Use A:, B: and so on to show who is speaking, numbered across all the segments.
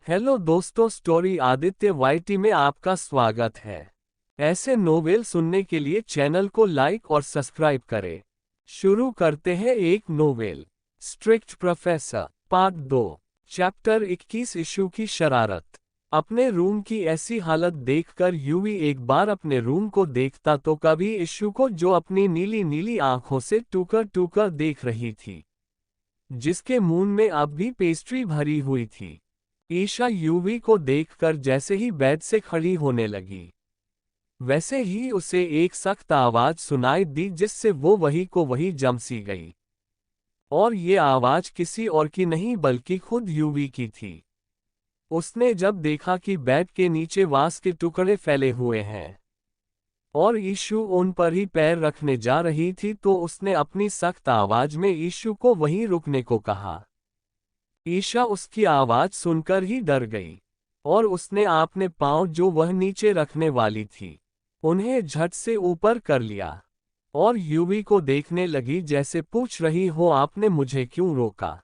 A: Hello दोस्तों, story Aditya YT में आपका स्वागत है। ऐसे नोवेल सुनने के लिए चैनल को लाइक और सब्सक्राइब करें। शुरू करते हैं एक novel, strict professor part 2, chapter 21, issue की शरारत। अपने रूम की ऐसी हालत देखकर यूवी एक बार अपने रूम को देखता तो कभी इशू को, जो अपनी नीली नीली आंखों से टूकर टूकर देख रही थी, जिसके मुंह में अब भी पेस्ट्री भरी हुई थी। ईशा यूवी को देखकर जैसे ही बेड से खड़ी होने लगी, वैसे ही उसे एक सख्त आवाज सुनाई दी, जिससे वो वही को वही जम सी गई। और ये आवाज किसी और की नहीं बल्कि खुद यूवी की थी। उसने जब देखा कि बेड के नीचे वास के टुकड़े फैले हुए हैं और ईशु उन पर ही पैर रखने जा रही थी, तो उसने अपनी सख्त आवाज में ईशु को वहीं रुकने को कहा। ईशा उसकी आवाज सुनकर ही डर गई और उसने अपने पांव, जो वह नीचे रखने वाली थी, उन्हें झट से ऊपर कर लिया और यूवी को देखने लगी, जैसे पूछ रही हो, आपने मुझे क्यों रोका।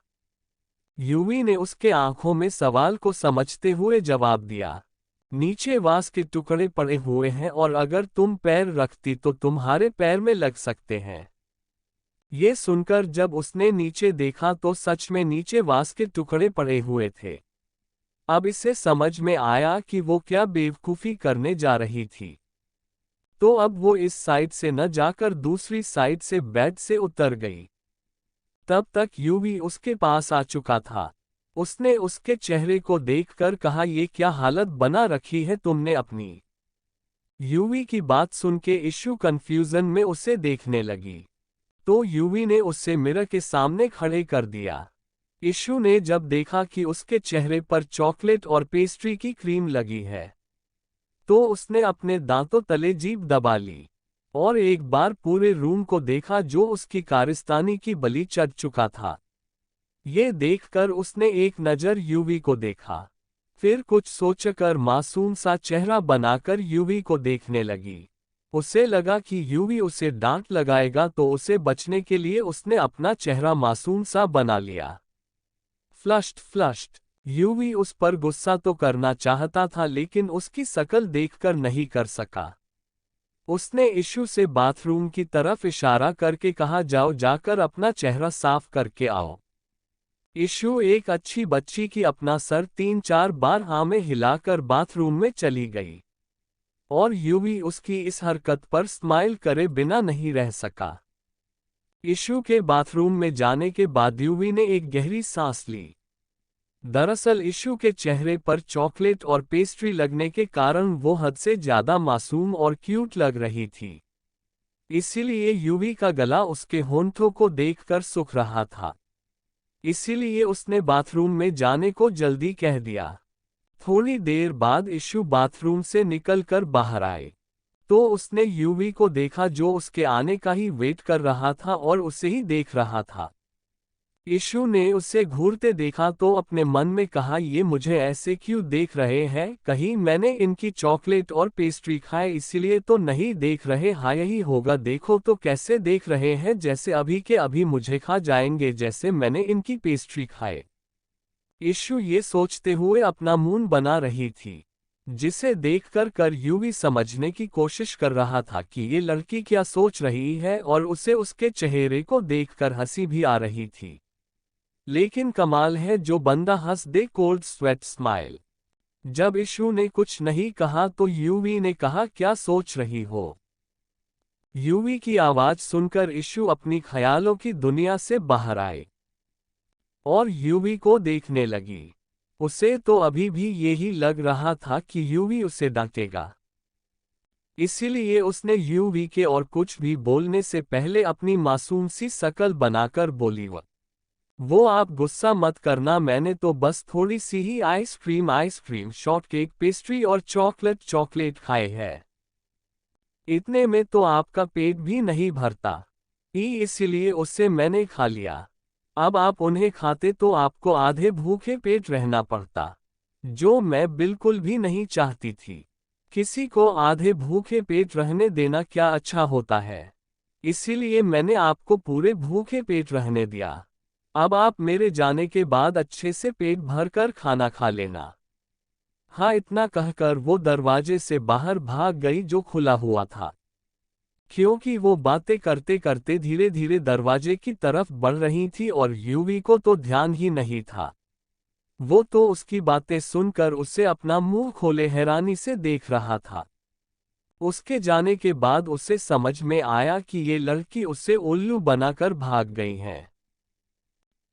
A: यूवी ने उसके आंखों में सवाल को समझते हुए जवाब दिया, नीचे वास के टुकड़े पड़े हुए हैं और अगर तुम पैर रखती तो तुम्हारे पैर में लग सकते हैं। ये सुनकर जब उसने नीचे देखा तो सच में नीचे वास के टुकड़े पड़े हुए थे। अब इसे समझ में आया कि वो क्या बेवकूफ़ी करने जा रही थी। तो अब वो इस साइड से न जाकर दूसरी साइड से बेड से उतर गई। तब तक यूवी उसके पास आ चुका था। उसने उसके चेहरे को देखकर कहा, ये क्या हालत बना रखी है तुमने अपनी। यूवी की बात सुन के इशू कंफ्यूजन में उसे देखने लगी, तो यूवी ने उसे मिरर के सामने खड़े कर दिया। इशू ने जब देखा कि उसके चेहरे पर चॉकलेट और पेस्ट्री की क्रीम लगी है, तो उसने अपने दांतों तले जीभ दबा ली और एक बार पूरे रूम को देखा, जो उसकी कारस्तानी की बलि चढ़ चुका था। ये देखकर उसने एक नज़र यूवी को देखा, फिर कुछ सोचकर मासूम सा चेहरा बनाकर यूवी को देखने लगी। उसे लगा कि यूवी उसे डांट लगाएगा, तो उसे बचने के लिए उसने अपना चेहरा मासूम सा बना लिया। फ्लश्ड यूवी उस पर गुस्सा तो करना चाहता था, लेकिन उसकी शक्ल देखकर नहीं कर सका। उसने इशू से बाथरूम की तरफ इशारा करके कहा, जाओ जाकर अपना चेहरा साफ करके आओ। इशू एक अच्छी बच्ची की अपना सर 3-4 बार हाँ में हिलाकर बाथरूम में चली गई और यूवी उसकी इस हरकत पर स्माइल करे बिना नहीं रह सका। इशू के बाथरूम में जाने के बाद यूवी ने एक गहरी सांस ली। दरअसल इशू के चेहरे पर चॉकलेट और पेस्ट्री लगने के कारण वो हद से ज्यादा मासूम और क्यूट लग रही थी। इसीलिए यूवी का गला उसके होंठों को देखकर सूख रहा था। इसीलिए उसने बाथरूम में जाने को जल्दी कह दिया। थोड़ी देर बाद इशू बाथरूम से निकलकर बाहर आए, तो उसने यूवी को देखा, जो उसके आने का ही वेट कर रहा था और उसे ही देख रहा था। इशू ने उसे घूरते देखा तो अपने मन में कहा, ये मुझे ऐसे क्यों देख रहे हैं, कहीं मैंने इनकी चॉकलेट और पेस्ट्री खाए इसीलिए तो नहीं देख रहे। हाँ यही होगा, देखो तो कैसे देख रहे हैं, जैसे अभी के अभी मुझे खा जाएंगे, जैसे मैंने इनकी पेस्ट्री खाए। इशू ये सोचते हुए अपना मुंह बना रही थी, जिसे देखकर यूवी समझने की कोशिश कर रहा था कि ये लड़की क्या सोच रही है, और उसे उसके चेहरे को देखकर हंसी भी आ रही थी। लेकिन कमाल है, जो बंदा हंस दे, कोल्ड स्वेट स्माइल। जब इशू ने कुछ नहीं कहा तो यूवी ने कहा, क्या सोच रही हो। यूवी की आवाज सुनकर इशू अपनी ख्यालों की दुनिया से बाहर आए और यूवी को देखने लगी। उसे तो अभी भी यही लग रहा था कि यूवी उसे डांटेगा। इसीलिए उसने यूवी के और कुछ भी बोलने से पहले अपनी मासूम सी शक्ल बनाकर बोली, वो आप गुस्सा मत करना, मैंने तो बस थोड़ी सी ही आइसक्रीम शॉर्टकेक पेस्ट्री और चॉकलेट खाए हैं। इतने में तो आपका पेट भी नहीं भरता, इसीलिए उससे मैंने खा लिया। अब आप उन्हें खाते तो आपको आधे भूखे पेट रहना पड़ता, जो मैं बिल्कुल भी नहीं चाहती थी। किसी को आधे भूखे पेट रहने देना क्या अच्छा होता है, इसीलिए मैंने आपको पूरे भूखे पेट रहने दिया। अब आप मेरे जाने के बाद अच्छे से पेट भरकर खाना खा लेना। हाँ, इतना कहकर वो दरवाजे से बाहर भाग गई जो खुला हुआ था। क्योंकि वो बातें करते करते धीरे धीरे दरवाजे की तरफ बढ़ रही थी और यूवी को तो ध्यान ही नहीं था। वो तो उसकी बातें सुनकर उसे अपना मुंह खोले हैरानी से देख रहा था। उसके जाने के बाद उसे समझ में आया कि ये लड़की उसे उल्लू बनाकर भाग गई है।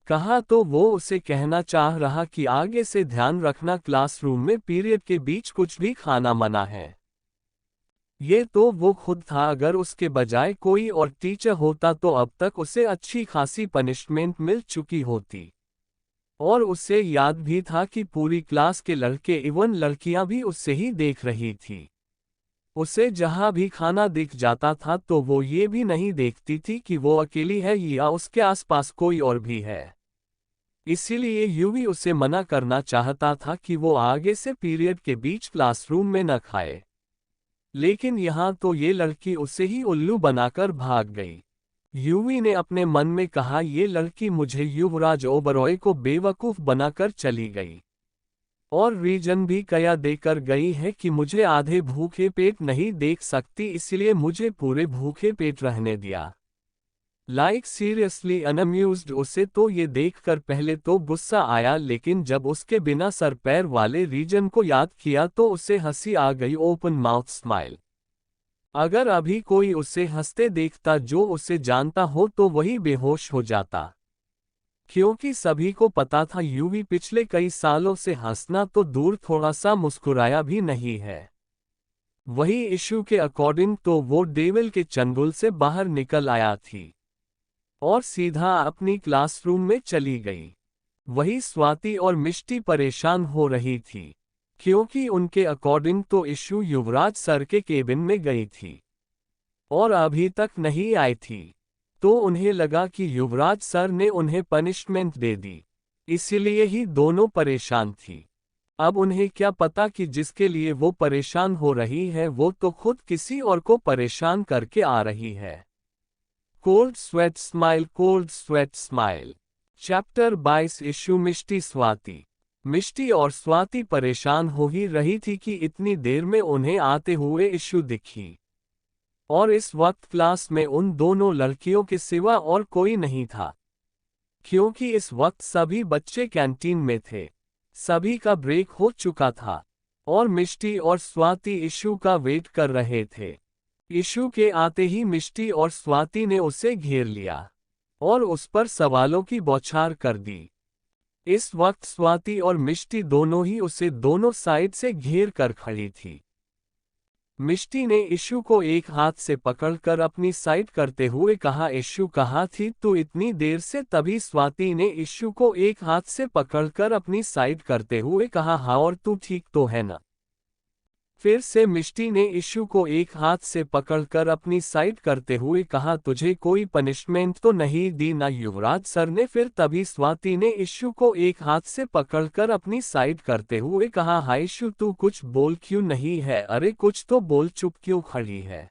A: कहा तो वो उसे कहना चाह रहा कि आगे से ध्यान रखना, क्लासरूम में पीरियड के बीच कुछ भी खाना मना है। ये तो वो खुद था, अगर उसके बजाय कोई और टीचर होता तो अब तक उसे अच्छी खासी पनिशमेंट मिल चुकी होती। और उसे याद भी था कि पूरी क्लास के लड़के इवन लड़कियां भी उससे ही देख रही थी। उसे जहां भी खाना दिख जाता था तो वो ये भी नहीं देखती थी कि वो अकेली है या उसके आसपास कोई और भी है। इसीलिए यूवी उसे मना करना चाहता था कि वो आगे से पीरियड के बीच क्लासरूम में न खाए। लेकिन यहाँ तो ये लड़की उसे ही उल्लू बनाकर भाग गई। यूवी ने अपने मन में कहा, ये लड़की मुझे युवराज ओबरॉय को बेवकूफ बनाकर चली गई। और रीजन भी कया देकर गई है कि मुझे आधे भूखे पेट नहीं देख सकती, इसलिए मुझे पूरे भूखे पेट रहने दिया। सीरियसली अनअम्यूज्ड। उसे तो ये देखकर पहले तो गुस्सा आया, लेकिन जब उसके बिना सर पैर वाले रीजन को याद किया तो उसे हंसी आ गई। Open mouth smile. अगर अभी कोई उसे हंसते देखता जो उसे जानता हो तो वही बेहोश हो जाता। क्योंकि सभी को पता था यूवी पिछले कई सालों से हंसना तो दूर थोड़ा सा मुस्कुराया भी नहीं है। वही इशू के अकॉर्डिंग तो वो डेविल के चंगुल से बाहर निकल आया थी और सीधा अपनी क्लासरूम में चली गई। वही स्वाति और मिष्टी परेशान हो रही थी, क्योंकि उनके अकॉर्डिंग तो इशू युवराज सर के केबिन में गई थी और अभी तक नहीं आई थी। तो उन्हें लगा कि युवराज सर ने उन्हें पनिशमेंट दे दी, इसीलिए ही दोनों परेशान थी। अब उन्हें क्या पता कि जिसके लिए वो परेशान हो रही है वो तो खुद किसी और को परेशान करके आ रही है। Cold sweat smile, cold sweat smile. Chapter 22। Ishu Mishti Swati. Mishti और स्वाति परेशान हो ही रही थी कि इतनी देर में उन्हें आते हुए इशू दिखी। और इस वक्त क्लास में उन दोनों लड़कियों के सिवा और कोई नहीं था, क्योंकि इस वक्त सभी बच्चे कैंटीन में थे। सभी का ब्रेक हो चुका था और मिष्टी और स्वाति इशू का वेट कर रहे थे। इशू के आते ही मिष्टी और स्वाति ने उसे घेर लिया और उस पर सवालों की बौछार कर दी। इस वक्त स्वाति और मिष्टी दोनों ही उसे दोनों साइड से घेर कर खड़ी थी। मिष्टी ने इशू को एक हाथ से पकड़कर अपनी साइड करते हुए कहा, इशू कहाँ थी तू इतनी देर से? तभी स्वाति ने इशू को एक हाथ से पकड़कर अपनी साइड करते हुए कहा, हाँ, और तू ठीक तो है ना? फिर से मिष्टी ने इशू को एक हाथ से पकड़कर अपनी साइड करते हुए कहा, तुझे कोई पनिशमेंट तो नहीं दी ना युवराज सर ने? फिर तभी स्वाति ने इशू को एक हाथ से पकड़कर अपनी साइड करते हुए कहा, हाय इशू, तू कुछ बोल क्यों नहीं है? अरे कुछ तो बोल, चुप क्यों खड़ी है?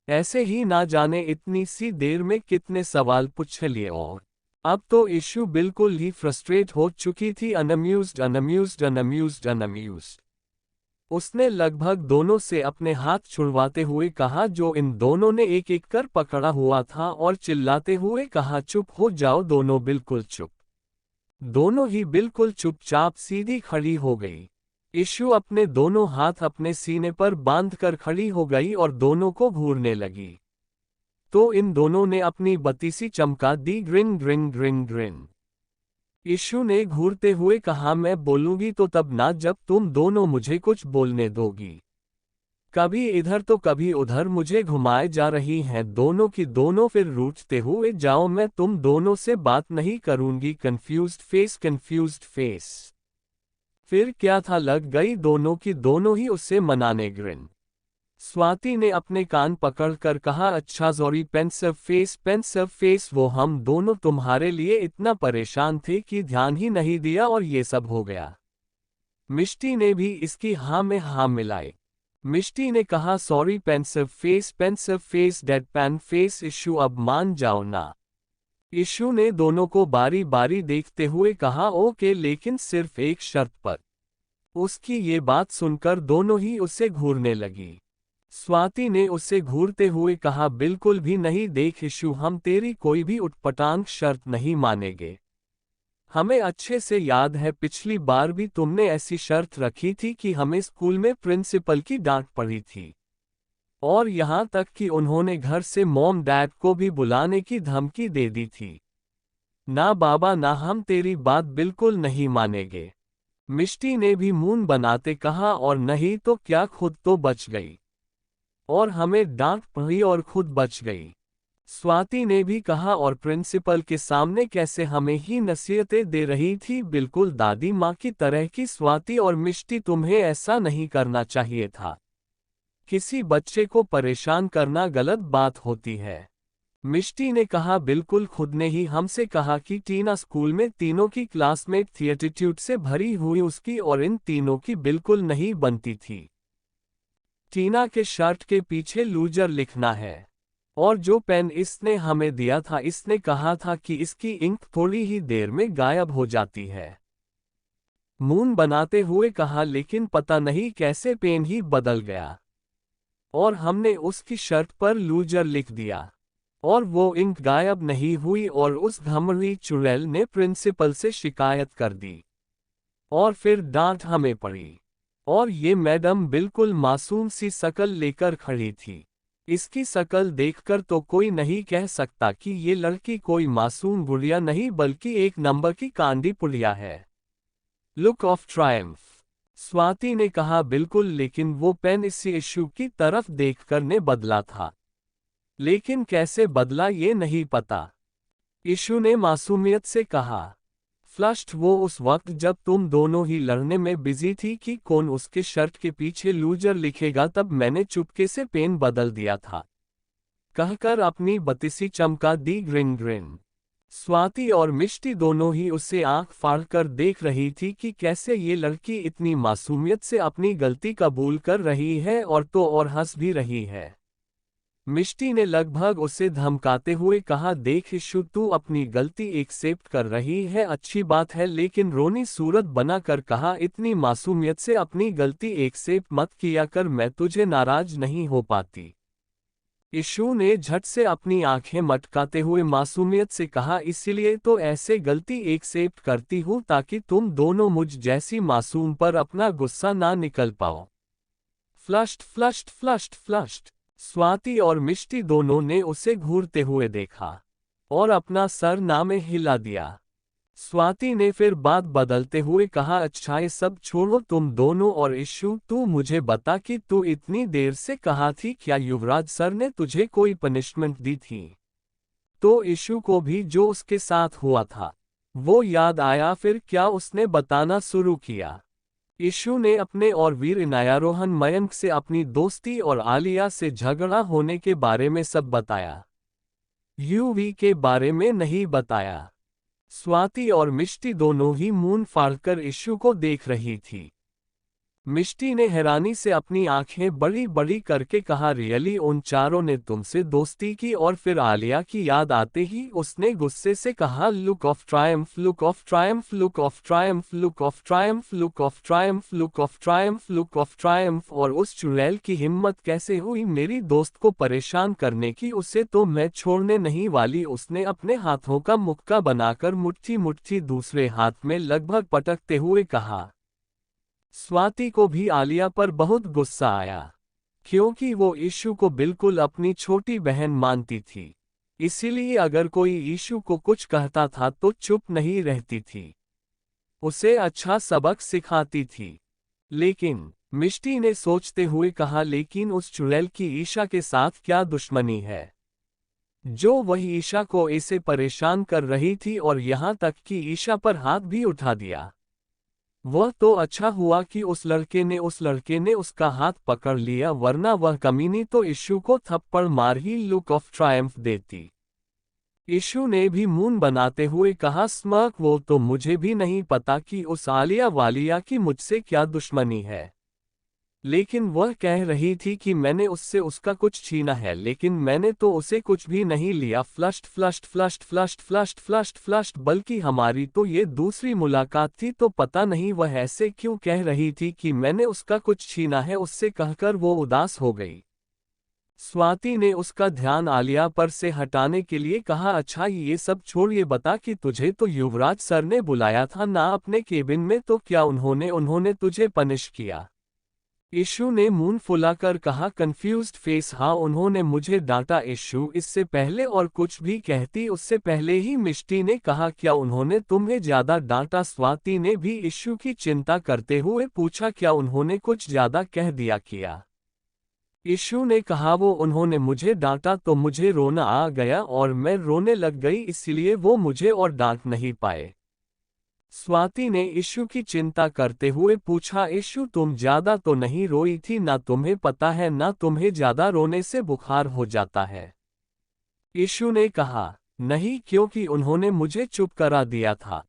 A: ऐसे ही ना जाने इतनी सी देर में कितने सवाल पूछ लिए। और अब तो इशू बिल्कुल ही फ्रस्ट्रेट हो चुकी थी। अनअम्यूज्ड, अनअम्यूज्ड, अनअम्यूज्ड, अनअम्यूज्ड। उसने लगभग दोनों से अपने हाथ छुड़वाते हुए कहा, जो इन दोनों ने एक एक कर पकड़ा हुआ था, और चिल्लाते हुए कहा, चुप हो जाओ दोनों, बिल्कुल चुप। दोनों ही बिल्कुल चुपचाप सीधी खड़ी हो गई। इशू अपने दोनों हाथ अपने सीने पर बांधकर खड़ी हो गई और दोनों को घूरने लगी। तो इन दोनों ने अपनी बत्तीसी चमका दी। Grin grin grin grin. Ishu ने घूरते हुए कहा, मैं बोलूंगी तो तब ना जब तुम दोनों मुझे कुछ बोलने दोगी। कभी इधर तो कभी उधर मुझे घुमाए जा रही हैं दोनों की दोनों, फिर रूठते हुए जाओ, मैं तुम दोनों से बात नहीं करूंगी। Confused face, confused face. फिर क्या था, लग गई दोनों की दोनों ही उससे मनाने। ग्रिन। स्वाति ने अपने कान पकड़कर कहा, अच्छा sorry. Pensive face, pensive face. वो हम दोनों तुम्हारे लिए इतना परेशान थे कि ध्यान ही नहीं दिया और ये सब हो गया। मिष्टी ने भी इसकी हाँ में हाँ मिलाई। मिष्टी ने कहा, sorry pensive face, pensive face, deadpan face. Ishu अब मान जाओ ना। इशू ने दोनों को बारी बारी देखते हुए कहा, ओके, लेकिन सिर्फ एक शर्त पर। उसकी ये बात सुनकर दोनों ही उससे घूरने लगी। स्वाति ने उससे घूरते हुए कहा, बिल्कुल भी नहीं, देख इशू, हम तेरी कोई भी उटपटांग शर्त नहीं मानेंगे। हमें अच्छे से याद है पिछली बार भी तुमने ऐसी शर्त रखी थी कि हमें स्कूल में प्रिंसिपल की डांट पड़ी थी, और यहाँ तक कि उन्होंने घर से मॉम डैड को भी बुलाने की धमकी दे दी थी। ना बाबा, ना हम तेरी बात बिल्कुल नहीं मानेंगे। मिष्टी ने भी मुंह बनाते कहा, और नहीं तो क्या, खुद तो बच गई और हमें डांट पड़ी और खुद बच गई। स्वाति ने भी कहा, और प्रिंसिपल के सामने कैसे हमें ही नसीहतें दे रही थी, बिल्कुल दादी माँ की तरह की। स्वाति और मिष्टी, तुम्हें ऐसा नहीं करना चाहिए था। किसी बच्चे को परेशान करना गलत बात होती है। मिष्टी ने कहा, बिल्कुल, खुद ने ही हमसे कहा कि टीना स्कूल में तीनों की क्लासमेट थी, एटीट्यूड से भरी हुई उसकी और इन तीनों की बिल्कुल नहीं बनती थी। टीना के शर्ट के पीछे लूजर लिखना है, और जो पेन इसने हमें दिया था, इसने कहा था कि इसकी इंक थोड़ी ही देर में गायब हो जाती है। मुंह बनाते हुए कहा, लेकिन पता नहीं कैसे पेन ही बदल गया और हमने उसकी शर्ट पर लूजर लिख दिया और वो इंक गायब नहीं हुई, और उस घमंडी चुड़ैल ने प्रिंसिपल से शिकायत कर दी और फिर डांट हमें पड़ी। और ये मैडम बिल्कुल मासूम सी शकल लेकर खड़ी थी। इसकी शकल देखकर तो कोई नहीं कह सकता कि ये लड़की कोई मासूम गुड़िया नहीं, बल्कि एक नंबर की कांडी पुड़िया है। लुक ऑफ ट्रायम्फ, स्वाति ने कहा, बिल्कुल, लेकिन वो पेन इसी इशू की तरफ देखकर ने बदला था, लेकिन कैसे बदला ये नहीं पता। इशू ने मासूमियत से कहा। फ्लश्ड, वो उस वक्त जब तुम दोनों ही लड़ने में बिजी थी कि कौन उसके शर्ट के पीछे लूजर लिखेगा, तब मैंने चुपके से पेन बदल दिया था, कहकर अपनी बत्तीसी चमका दी ग्रिन ग्रिन। स्वाति और मिष्टी दोनों ही उससे आंख फाड़कर देख रही थी कि कैसे ये लड़की इतनी मासूमियत से अपनी गलती कबूल कर रही है और तो और हंस भी रही है। मिष्टी ने लगभग उसे धमकाते हुए कहा, देख इशू, तू अपनी गलती एक्सेप्ट कर रही है, अच्छी बात है, लेकिन रोनी सूरत बनाकर कहा, इतनी मासूमियत से अपनी गलती एक्सेप्ट मत किया कर, मैं तुझे नाराज नहीं हो पाती। इशू ने झट से अपनी आंखें मटकाते हुए मासूमियत से कहा, इसीलिए तो ऐसे गलती एक्सेप्ट करती हूँ ताकि तुम दोनों मुझ जैसी मासूम पर अपना गुस्सा ना निकल पाओ। Flushed flushed flushed flushed. Swati और मिष्टी दोनों ने उसे घूरते हुए देखा और अपना सर ना में हिला दिया। स्वाति ने फिर बात बदलते हुए कहा, अच्छा ये सब छोड़ो तुम दोनों, और इशू, तू मुझे बता कि तू इतनी देर से कहाँ थी, क्या युवराज सर ने तुझे कोई पनिशमेंट दी थी? तो इशू को भी जो उसके साथ हुआ था वो याद आया। फिर क्या उसने बताना शुरू किया। इशू ने अपने और वीर इनायारोहन मयंक से अपनी दोस्ती और आलिया से झगड़ा होने के बारे में सब बताया, यूवी के बारे में नहीं बताया। स्वाति और मिष्टी दोनों ही मुंह फाड़कर इशू को देख रही थी। मिष्टी ने हैरानी से अपनी आंखें बड़ी बड़ी करके कहा, रियली, उन चारों ने तुमसे दोस्ती की? और फिर आलिया की याद आते ही उसने गुस्से से कहा, look of Triumph, look of Triumph, look of Triumph, look of Triumph, look of Triumph, look of Triumph, look of Triumph. और उस चुड़ैल की हिम्मत कैसे हुई मेरी दोस्त को परेशान करने की, उसे तो मैं छोड़ने नहीं वाली। उसने अपने हाथों का मुक्का बनाकर मुट्ठी मुट्ठी दूसरे हाथ में लगभग पटकते हुए कहा। स्वाति को भी आलिया पर बहुत गुस्सा आया, क्योंकि वो इशू को बिल्कुल अपनी छोटी बहन मानती थी, इसीलिए अगर कोई इशू को कुछ कहता था तो चुप नहीं रहती थी, उसे अच्छा सबक सिखाती थी। लेकिन मिष्टी ने सोचते हुए कहा, लेकिन उस चुड़ैल की ईशा के साथ क्या दुश्मनी है जो वही ईशा को ऐसे परेशान कर रही थी, और यहाँ तक कि ईशा पर हाथ भी उठा दिया। वह तो अच्छा हुआ कि उस लड़के ने उसका हाथ पकड़ लिया, वरना वह कमीनी तो इशू को थप्पड़ मार ही लुक ऑफ ट्रायम्फ देती। इशू ने भी मुंह बनाते हुए कहा, स्मर्क, वो तो मुझे भी नहीं पता कि उस आलिया वालिया की मुझसे क्या दुश्मनी है, लेकिन वह कह रही थी कि मैंने उससे उसका कुछ छीना है, लेकिन मैंने तो उसे कुछ भी नहीं लिया। Flushed flushed flushed flushed flushed flushed flushed, बल्कि हमारी तो ये दूसरी मुलाकात थी, तो पता नहीं वह ऐसे क्यों कह रही थी कि मैंने उसका कुछ छीना है। उससे कहकर वो उदास हो गई। स्वाति ने उसका ध्यान आलिया पर से हटाने के लिए कहा, अच्छा ये सब छोड़, ये बता कि तुझे तो युवराज सर ने बुलाया था ना अपने केबिन में, तो क्या उन्होंने उन्होंने तुझे पनिश किया? इशू ने मुंह फुलाकर कहा, कंफ्यूज्ड फेस, हाँ उन्होंने मुझे डांटा। इशू इससे पहले और कुछ भी कहती उससे पहले ही मिष्टी ने कहा, क्या उन्होंने तुम्हें ज्यादा डांटा? स्वाति ने भी इशू की चिंता करते हुए पूछा, क्या उन्होंने कुछ ज्यादा कह दिया किया? इशू ने कहा, वो उन्होंने मुझे डांटा तो मुझे रोना आ गया और मैं रोने लग गई, इसलिए वो मुझे और डांट नहीं पाए। स्वाति ने इशू की चिंता करते हुए पूछा, इशू तुम ज्यादा तो नहीं रोई थी ना? तुम्हें पता है ना, तुम्हें ज्यादा रोने से बुखार हो जाता है। इशू ने कहा, नहीं, क्योंकि उन्होंने मुझे चुप करा दिया था।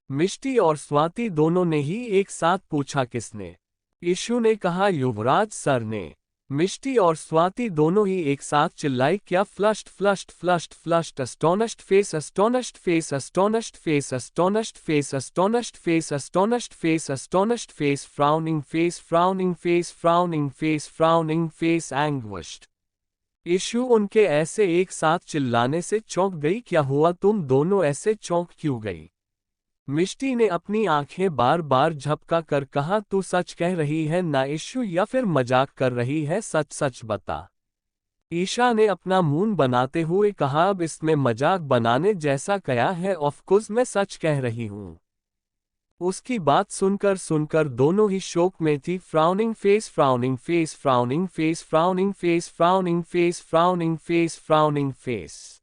A: मिष्टी और स्वाति दोनों ने ही एक साथ पूछा, किसने? इशू ने कहा, युवराज सर ने। मिष्टी और स्वाति दोनों ही एक साथ चिल्लाई, क्या? Flushed flushed flushed flushed, astonished face astonished face astonished face astonished face astonished face astonished face astonished face frowning face frowning face frowning face frowning face anguished. Ishu उनके ऐसे एक साथ चिल्लाने से चौंक गई। क्या हुआ, तुम दोनों ऐसे चौंक क्यों गई? मिष्टी ने अपनी आंखें बार बार झपका कर कहा, तू सच कह रही है ना इशू, या फिर मजाक कर रही है? सच सच बता। ईशा ने अपना मुंह बनाते हुए कहा, अब इसमें मजाक बनाने जैसा क्या है? ऑफकोर्स मैं सच कह रही हूँ। उसकी बात सुनकर सुनकर दोनों ही शोक में थी। Frowning face frowning face frowning face frowning face frowning face frowning face frowning face.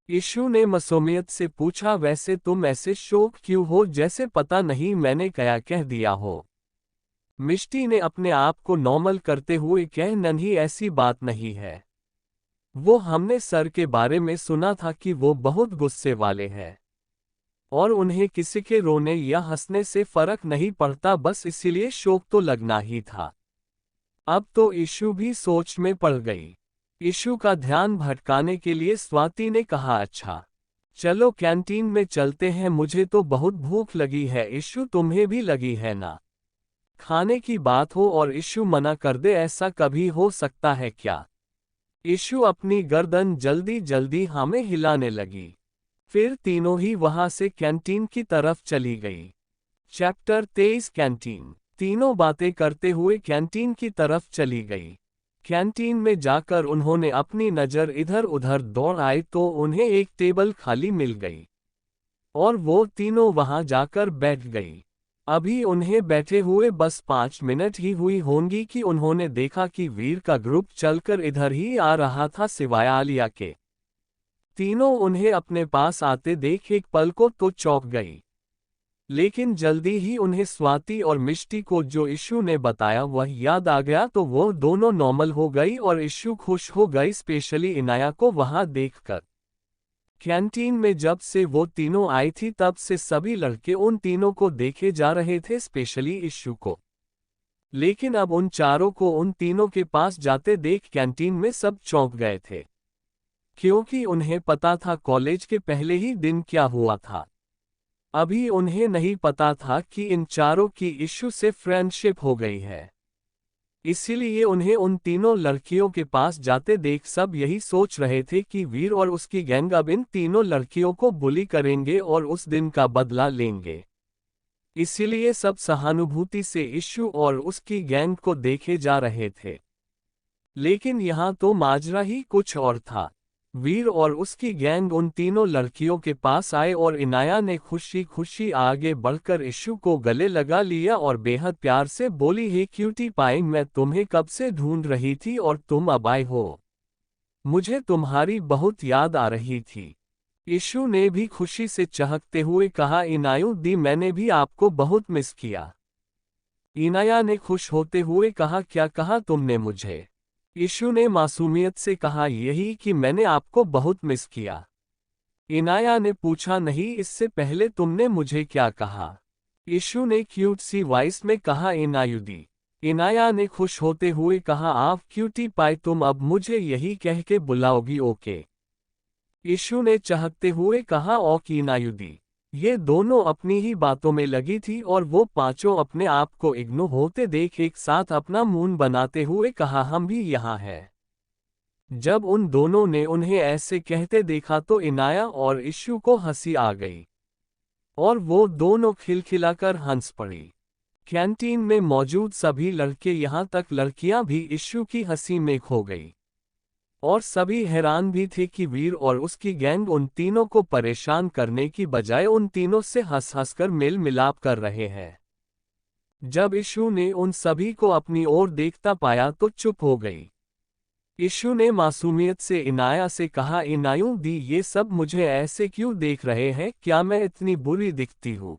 A: Ishu ने मासूमियत से पूछा, वैसे तुम ऐसे शोक क्यों हो, जैसे पता नहीं मैंने क्या कह दिया हो? मिष्टी ने अपने आप को नॉर्मल करते हुए कह, नन्ही ऐसी बात नहीं है। वो हमने सर के बारे में सुना था कि वो बहुत गुस्से वाले हैं और उन्हें किसी के रोने या हंसने से फर्क नहीं पड़ता, बस इसीलिए शोक तो लगना ही था। अब तो इशू भी सोच में पड़ गई। इशू का ध्यान भटकाने के लिए स्वाति ने कहा, अच्छा चलो कैंटीन में चलते हैं, मुझे तो बहुत भूख लगी है। इशू तुम्हें भी लगी है ना? खाने की बात हो और इशू मना कर दे, ऐसा कभी हो सकता है क्या? इशू अपनी गर्दन जल्दी जल्दी हमें हिलाने लगी। फिर तीनों ही वहां से कैंटीन की तरफ चली गई। Chapter 23 canteen. तीनों बातें करते हुए कैंटीन की तरफ चली गई। कैंटीन में जाकर उन्होंने अपनी नज़र इधर उधर दौड़ आई तो उन्हें एक टेबल खाली मिल गई और वो तीनों वहां जाकर बैठ गई। अभी उन्हें बैठे हुए बस 5 मिनट ही हुई होंगी कि उन्होंने देखा कि वीर का ग्रुप चलकर इधर ही आ रहा था, सिवाय आलिया के। तीनों उन्हें अपने पास आते देख एक पल को तो चौंक गई, लेकिन जल्दी ही उन्हें स्वाति और मिष्टी को जो इशू ने बताया वह याद आ गया, तो वो दोनों नॉर्मल हो गई और इशू खुश हो गई, स्पेशली इनाया को वहां देखकर। कैंटीन में जब से वो तीनों आई थी तब से सभी लड़के उन तीनों को देखे जा रहे थे, स्पेशली इशू को। लेकिन अब उन चारों को उन तीनों के पास जाते देख कैंटीन में सब चौंक गए थे, क्योंकि उन्हें पता था कॉलेज के पहले ही दिन क्या हुआ था। अभी उन्हें नहीं पता था कि इन चारों की इशू से फ्रेंडशिप हो गई है। इसीलिए उन्हें उन तीनों लड़कियों के पास जाते देख सब यही सोच रहे थे कि वीर और उसकी गैंग अब इन तीनों लड़कियों को बुली करेंगे और उस दिन का बदला लेंगे। इसीलिए सब सहानुभूति से इशू और उसकी गैंग को देखे जा रहे थे। लेकिन यहाँ तो माजरा ही कुछ और था। वीर और उसकी गैंग उन तीनों लड़कियों के पास आए और इनाया ने खुशी खुशी आगे बढ़कर इशू को गले लगा लिया और बेहद प्यार से बोली, हे क्यूटी पाई, मैं तुम्हें कब से ढूंढ रही थी और तुम अब आए हो। मुझे तुम्हारी बहुत याद आ रही थी। इशू ने भी खुशी से चहकते हुए कहा, इनायू दी, मैंने भी आपको बहुत मिस किया। इनाया ने खुश होते हुए कहा, क्या कहा तुमने मुझे? इशू ने मासूमियत से कहा, यही कि मैंने आपको बहुत मिस किया। इनाया ने पूछा, नहीं इससे पहले तुमने मुझे क्या कहा? इशू ने क्यूट सी वॉइस में कहा, इनायुदी। इनाया ने खुश होते हुए कहा, आप क्यूटी पाई, तुम अब मुझे यही कह के बुलाओगी? ओके। इशू ने चाहते हुए कहा, ओके इनायुदी। ये दोनों अपनी ही बातों में लगी थी और वो पांचों अपने आप को इग्नोर होते देख एक साथ अपना मुंह बनाते हुए कहा, हम भी यहाँ हैं। जब उन दोनों ने उन्हें ऐसे कहते देखा तो इनाया और इशू को हंसी आ गई और वो दोनों खिलखिलाकर हंस पड़ी। कैंटीन में मौजूद सभी लड़के यहाँ तक लड़कियां भी इशू की हंसी में खो गई और सभी हैरान भी थे कि वीर और उसकी गैंग उन तीनों को परेशान करने की बजाय उन तीनों से हंस हंसकर मेल मिलाप कर रहे हैं। जब इशू ने उन सभी को अपनी ओर देखता पाया तो चुप हो गई। इशू ने मासूमियत से इनाया से कहा, इनायू दी, ये सब मुझे ऐसे क्यों देख रहे हैं? क्या मैं इतनी बुरी दिखती हूँ?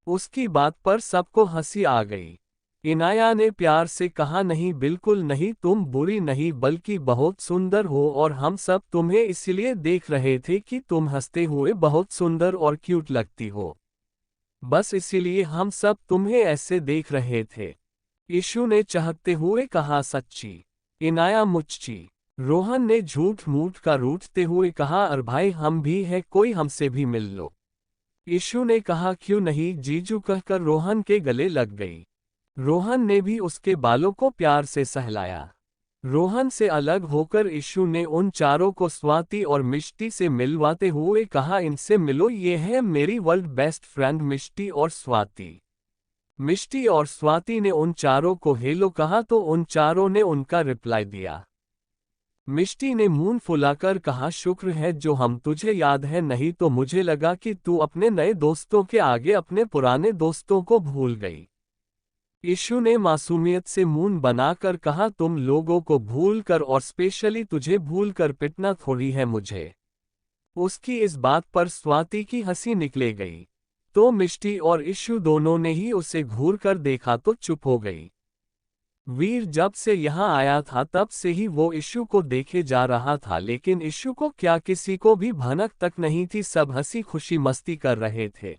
A: उसकी बात पर सबको हंसी आ गई। इनाया ने प्यार से कहा, नहीं बिल्कुल नहीं, तुम बुरी नहीं बल्कि बहुत सुंदर हो और हम सब तुम्हें इसलिए देख रहे थे कि तुम हंसते हुए बहुत सुंदर और क्यूट लगती हो। बस इसीलिए हम सब तुम्हें ऐसे देख रहे थे। इशू ने चाहते हुए कहा, सच्ची? इनाया मुच्ची। रोहन ने झूठ मूठ का रूठते हुए कहा, अरे भाई हम भी है, कोई हमसे भी मिल लो। इशू ने कहा, क्यों नहीं जीजू, कहकर रोहन के गले लग गई। रोहन ने भी उसके बालों को प्यार से सहलाया। रोहन से अलग होकर इशू ने उन चारों को स्वाति और मिष्टी से मिलवाते हुए कहा, इनसे मिलो, ये है मेरी वर्ल्ड बेस्ट फ्रेंड मिष्टी और स्वाति। मिष्टी और स्वाति ने उन चारों को हेलो कहा तो उन चारों ने उनका रिप्लाई दिया। मिष्टी ने मुंह फुलाकर कहा, शुक्र है जो हम तुझे याद है, नहीं तो मुझे लगा कि तू अपने नए दोस्तों के आगे अपने पुराने दोस्तों को भूल गई। इशू ने मासूमियत से मुंह बनाकर कहा, तुम लोगों को भूल कर और स्पेशली तुझे भूल कर पिटना थोड़ी है मुझे। उसकी इस बात पर स्वाति की हंसी निकले गई तो मिष्टी और इशू दोनों ने ही उसे घूर कर देखा तो चुप हो गई। वीर जब से यहाँ आया था तब से ही वो इशू को देखे जा रहा था, लेकिन इशू को क्या किसी को भी भनक तक नहीं थी, सब हंसी खुशी मस्ती कर रहे थे।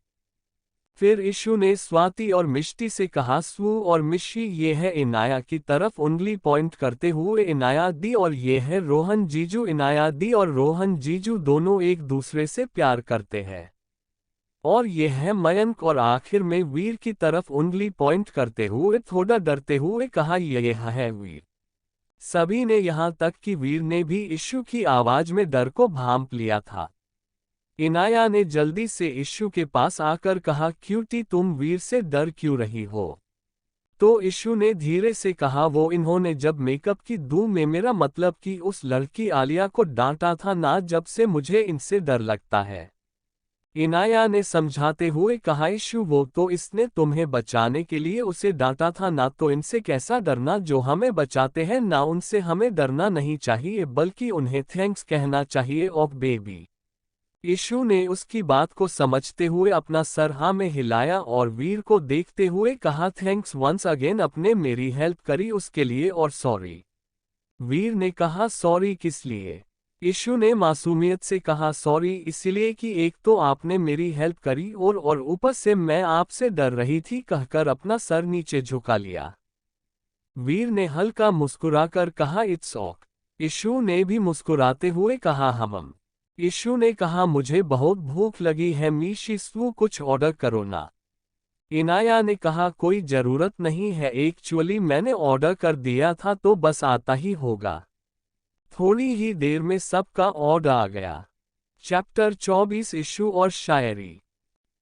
A: फिर इशू ने स्वाति और मिष्टी से कहा, स्वू और मिशी, ये है इनाया की तरफ उंगली पॉइंट करते हुए इनाया दी, और ये है रोहन जीजू। इनाया दी और रोहन जीजू दोनों एक दूसरे से प्यार करते हैं। और ये है मयंक, और आखिर में वीर की तरफ उंगली पॉइंट करते हुए थोड़ा डरते हुए कहा, ये है वीर। सभी ने यहाँ तक कि वीर ने भी इशू की आवाज में डर को भांप लिया था। इनाया ने जल्दी से इशू के पास आकर कहा, क्यूटी तुम वीर से डर क्यों रही हो? तो इशू ने धीरे से कहा, वो इन्होंने जब मेकअप की धूम में, मेरा मतलब कि उस लड़की आलिया को डांटा था ना, जब से मुझे इनसे डर लगता है। इनाया ने समझाते हुए कहा, इशू वो तो इसने तुम्हें बचाने के लिए उसे डांटा था ना, तो इनसे कैसा डरना जो हमें बचाते हैं ना, उनसे हमें डरना नहीं चाहिए बल्कि उन्हें थैंक्स कहना चाहिए। ओ बेबी। इशू ने उसकी बात को समझते हुए अपना सर हाँ में हिलाया और वीर को देखते हुए कहा, थैंक्स वंस अगेन, अपने मेरी हेल्प करी उसके लिए, और सॉरी। वीर ने कहा, सॉरी किस लिए? इशू ने मासूमियत से कहा, सॉरी इसलिए कि एक तो आपने मेरी हेल्प करी और ऊपर से मैं आपसे डर रही थी, कहकर अपना सर नीचे झुका लिया। वीर ने हल्का मुस्कुराकर कहा, इट्स ओक। इशू ने भी मुस्कुराते हुए कहा, हम। इशू ने कहा, मुझे बहुत भूख लगी है मीशी, स्वू कुछ ऑर्डर करो ना। इनाया ने कहा, कोई जरूरत नहीं है, एक्चुअली मैंने ऑर्डर कर दिया था तो बस आता ही होगा। थोड़ी ही देर में सबका ऑर्डर आ गया। चैप्टर 24 इशू और शायरी।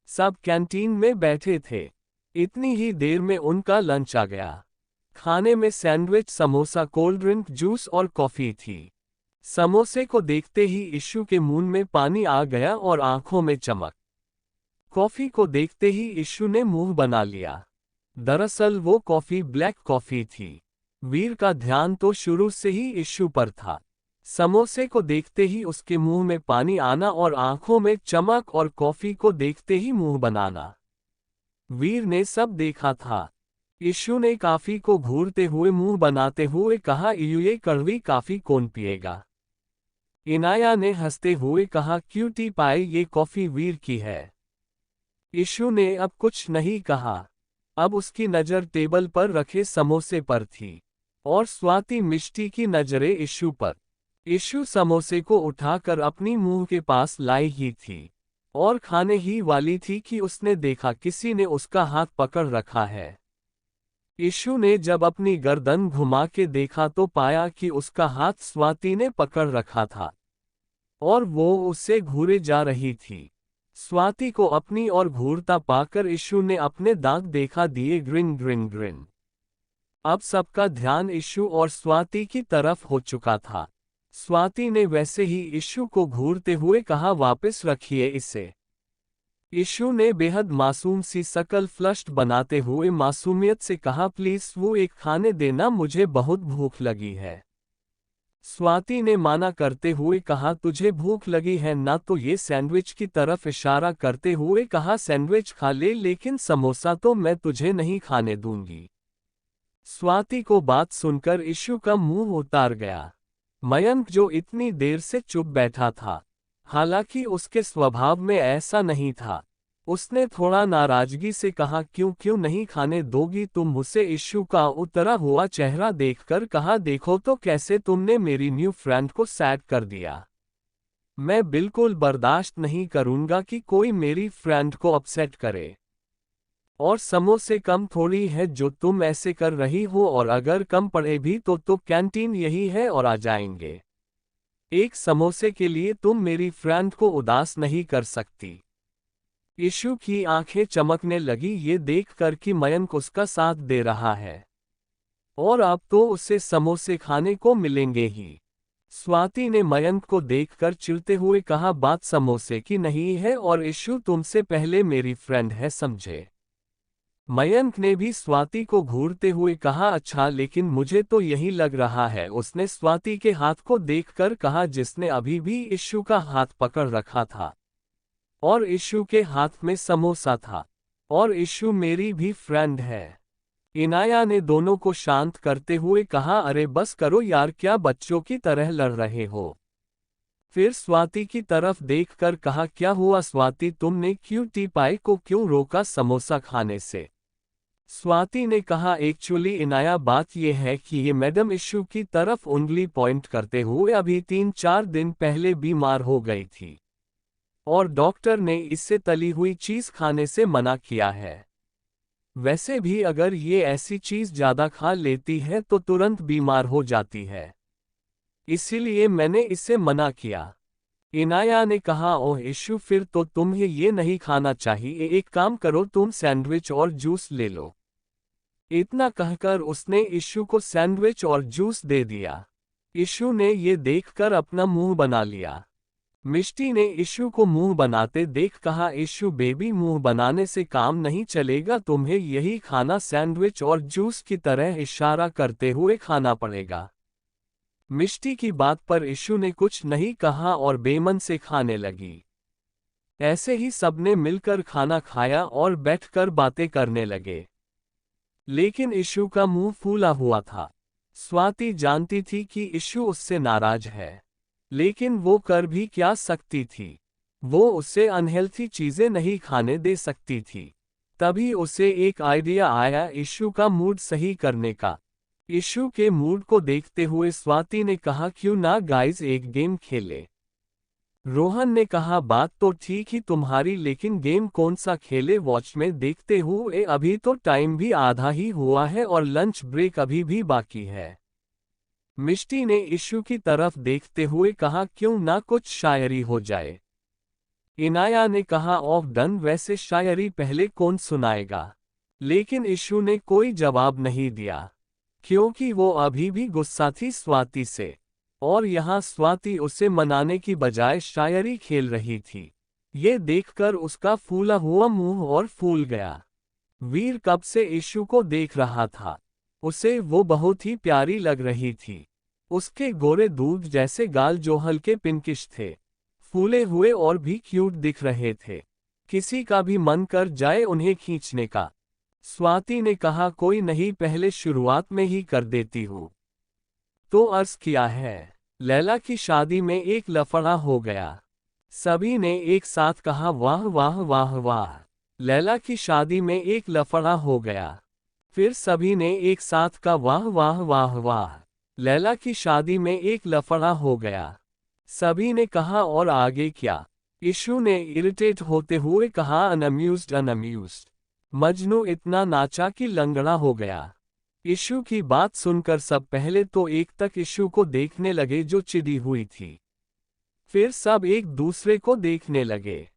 A: सब कैंटीन में बैठे थे। इतनी ही देर में उनका लंच आ गया। खाने में sandwich, samosa, cold drink, juice और कॉफी थी। समोसे को देखते ही इशू के मुंह में पानी आ गया और आंखों में चमक। कॉफी को देखते ही इशू ने मुंह बना लिया। दरअसल वो कॉफी ब्लैक कॉफी थी। वीर का ध्यान तो शुरू से ही इशू पर था। समोसे को देखते ही उसके मुंह में पानी आना और आंखों में चमक, और कॉफी को देखते ही मुंह बनाना। वीर ने सब देखा था। इशू ने कॉफी को घूरते हुए मुंह बनाते हुए कहा, ये कड़वी कॉफी कौन पिएगा? इनाया ने हंसते हुए कहा, क्यूटी पाई, ये कॉफी वीर की है। इशू ने अब कुछ नहीं कहा। अब उसकी नज़र टेबल पर रखे समोसे पर थी और स्वाति मिष्टी की नज़रें इशू पर। इशू समोसे को उठाकर अपनी मुंह के पास लाई ही थी और खाने ही वाली थी कि उसने देखा किसी ने उसका हाथ पकड़ रखा है। इशू ने जब अपनी गर्दन घुमा के देखा तो पाया कि उसका हाथ स्वाति ने पकड़ रखा था और वो उससे घूरे जा रही थी। स्वाति को अपनी ओर घूरता पाकर इशू ने अपने दांत देखा दिए ग्रिन ग्रिन ग्रिन। अब सबका ध्यान इशू और स्वाति की तरफ हो चुका था। स्वाति ने वैसे ही इशू को घूरते हुए कहा, वापस रखिए इसे। इशू ने बेहद मासूम सी शकल फ्लश्ड बनाते हुए मासूमियत से कहा, प्लीज वो एक खाने देना, मुझे बहुत भूख लगी है। स्वाति ने माना करते हुए कहा, तुझे भूख लगी है ना, तो ये सैंडविच की तरफ इशारा करते हुए कहा, सैंडविच खा ले, लेकिन समोसा तो मैं तुझे नहीं खाने दूंगी। स्वाति को बात सुनकर इशू का मुंह उतार गया। मयंक जो इतनी देर से चुप बैठा था, हालांकि उसके स्वभाव में ऐसा नहीं था, उसने थोड़ा नाराजगी से कहा, क्यों नहीं खाने दोगी तुम मुझसे? इशू का उतरा हुआ चेहरा देखकर कहा, देखो तो कैसे तुमने मेरी न्यू फ्रेंड को सैड कर दिया। मैं बिल्कुल बर्दाश्त नहीं करूंगा कि कोई मेरी फ्रेंड को अपसेट करे। और समोसे कम थोड़ी है जो तुम ऐसे कर रही हो, और अगर कम पड़े भी तो कैंटीन यही है और आ जाएंगे। एक समोसे के लिए तुम मेरी फ्रेंड को उदास नहीं कर सकती। इशू की आंखें चमकने लगी ये देखकर कि मयंक उसका साथ दे रहा है और अब तो उसे समोसे खाने को मिलेंगे ही। स्वाति ने मयंक को देखकर चिढ़ते हुए कहा, बात समोसे की नहीं है और इशू तुमसे पहले मेरी फ्रेंड है, समझे? मयंक ने भी स्वाति को घूरते हुए कहा, अच्छा, लेकिन मुझे तो यही लग रहा है। उसने स्वाति के हाथ को देखकर कहा, जिसने अभी भी इशू का हाथ पकड़ रखा था और इशू के हाथ में समोसा था, और इशू मेरी भी फ्रेंड है। इनाया ने दोनों को शांत करते हुए कहा, अरे बस करो यार, क्या बच्चों की तरह लड़ रहे हो? फिर स्वाति की तरफ देखकर कहा, क्या हुआ स्वाति, तुमने क्यूटी पाई को क्यों रोका समोसा खाने से? स्वाति ने कहा, एक्चुअली इनाया बात यह है कि ये मैडम इशू की तरफ उंगली पॉइंट करते हुए अभी 3-4 दिन पहले बीमार हो गई थी और डॉक्टर ने इससे तली हुई चीज खाने से मना किया है। वैसे भी अगर ये ऐसी चीज ज्यादा खा लेती है तो तुरंत बीमार हो जाती है, इसीलिए मैंने इसे मना किया। इनाया ने कहा, ओह इशू, फिर तो तुम्हें ये नहीं खाना चाहिए। एक काम करो, तुम सैंडविच और जूस ले लो। इतना कहकर उसने इशू को सैंडविच और जूस दे दिया। इशू ने ये देखकर अपना मुंह बना लिया। मिष्टी ने इशू को मुंह बनाते देख कहा, इशू बेबी, मुंह बनाने से काम नहीं चलेगा, तुम्हें यही खाना सैंडविच और जूस की तरह इशारा करते हुए खाना पड़ेगा। मिष्टी की बात पर इशू ने कुछ नहीं कहा और बेमन से खाने लगी। ऐसे ही सबने मिलकर खाना खाया और बैठकर बातें करने लगे। लेकिन इशू का मुंह फूला हुआ था। स्वाति जानती थी कि इशू उससे नाराज है, लेकिन वो कर भी क्या सकती थी? वो उससे अनहेल्थी चीजें नहीं खाने दे सकती थी। तभी उसे एक आइडिया आया इशू का मूड सही करने का। इशू के मूड को देखते हुए स्वाति ने कहा, क्यों ना गाइज एक गेम खेले? रोहन ने कहा, बात तो ठीक ही तुम्हारी, लेकिन गेम कौन सा खेले? वॉच में देखते हुए अभी तो टाइम भी आधा ही हुआ है और लंच ब्रेक अभी भी बाकी है। मिष्टी ने इशू की तरफ देखते हुए कहा, क्यों ना कुछ शायरी हो जाए? इनाया ने कहा, ऑफ डन, वैसे शायरी पहले कौन सुनाएगा? लेकिन इशू ने कोई जवाब नहीं दिया, क्योंकि वो अभी भी गुस्सा थी स्वाति से, और यहाँ स्वाति उसे मनाने की बजाय शायरी खेल रही थी। ये देखकर उसका फूला हुआ मुंह और फूल गया। वीर कब से इशू को देख रहा था। उसे वो बहुत ही प्यारी लग रही थी। उसके गोरे दूध जैसे गाल जो हल्के पिंकिश थे, फूले हुए और भी क्यूट दिख रहे थे। किसी का भी मन कर जाए उन्हें खींचने का। स्वाति ने कहा, कोई नहीं, पहले शुरुआत में ही कर देती हूँ। तो अर्ज किया है। लैला की शादी में एक लफड़ा हो गया। सभी ने एक साथ कहा, वाह वाह वाह वाह। लैला की शादी में एक लफड़ा हो गया। फिर सभी ने एक साथ का वाह वाह वाह वाह। लैला की शादी में एक लफड़ा हो गया। सभी ने कहा और आगे क्या? इशू ने इरिटेट होते हुए कहा अनअम्यूज्ड अनअम्यूज्ड। मजनू इतना नाचा कि लंगड़ा हो गया। इशू की बात सुनकर सब पहले तो एक तक इशू को देखने लगे जो चिढ़ी हुई थी। फिर सब एक दूसरे को देखने लगे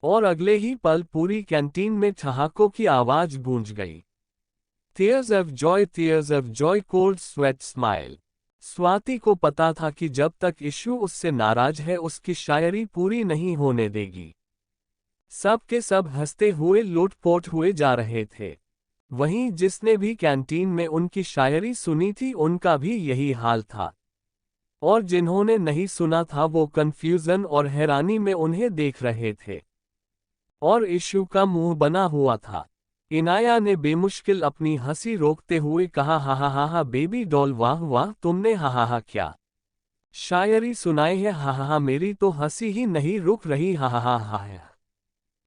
A: और अगले ही पल पूरी कैंटीन में ठहाकों की आवाज गूंज गई। Tears of joy, cold sweat smile। Swati को पता था कि जब तक इशू उससे नाराज है उसकी शायरी पूरी नहीं होने देगी। सब के सब हंसते हुए लोटपोट हुए जा रहे थे। वहीं जिसने भी कैंटीन में उनकी शायरी सुनी थी उनका भी यही हाल था। और जिन्होंने नहीं सुना था वो कंफ्यूजन और हैरानी में उन्हें देख रहे थे। और इशू का मुंह बना हुआ था। इनाया ने बेमुश्किल अपनी हंसी रोकते हुए कहा हा हा हा हा बेबी डॉल वाह वाह तुमने हा हा हा क्या शायरी सुनाई है हा हा हा मेरी तो हंसी ही नहीं रुक रही हा हा हा हा हा।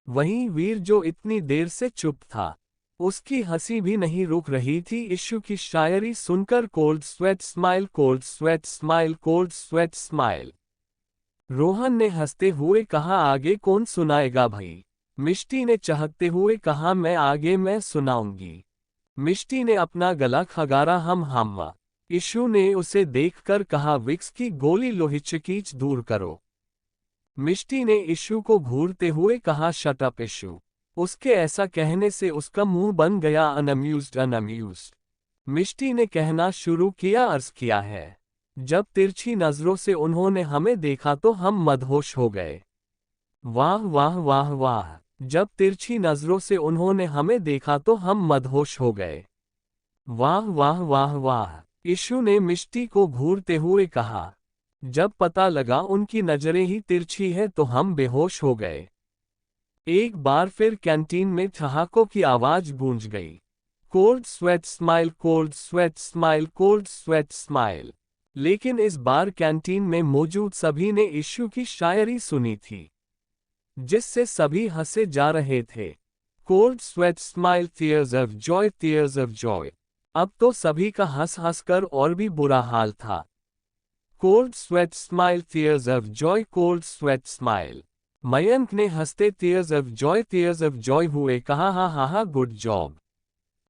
A: वहीं वीर जो इतनी देर से चुप था उसकी हंसी भी नहीं रुक रही थी इशू की शायरी सुनकर cold sweat smile cold sweat smile cold sweat smile. Rohan ने हंसते हुए कहा आगे कौन सुनाएगा भाई? मिष्टी ने चहकते हुए कहा मैं सुनाऊंगी। मिष्टी ने अपना गला खगारा हम हाम्वा। इशू ने उसे देखकर कहा विक्स की गोली लोहिचकीच दूर करो। मिष्टी ने इशू को घूरते हुए कहा शट अप इशू। उसके ऐसा कहने से उसका मुंह बन गया अनअम्यूज्ड अनअम्यूज्ड। मिष्टी ने कहना शुरू किया अर्ज किया है। जब तिरछी नजरों से उन्होंने हमें देखा तो हम मदहोश हो गए। वाह वाह वाह वाह। जब तिरछी नजरों से उन्होंने हमें देखा तो हम मदहोश हो गए। वाह वाह वाह वाह। इशू ने मिष्टी को घूरते हुए कहा। जब पता लगा उनकी नजरें ही तिरछी है तो हम बेहोश हो गए। एक बार फिर कैंटीन में ठहाकों की आवाज गूंज गई। Cold sweat smile cold sweat smile cold sweat smile. लेकिन इस बार कैंटीन में मौजूद सभी ने इशू की शायरी सुनी थी जिससे सभी हंसे जा रहे थे। Cold sweat smile tears of Joy tears of Joy. अब तो सभी का हंस हंस कर और भी बुरा हाल था। Cold sweat smile tears of Joy cold sweat smile. Mayank ने हंसते टीयर्स ऑफ जॉय हुए कहा हा हा हा गुड जॉब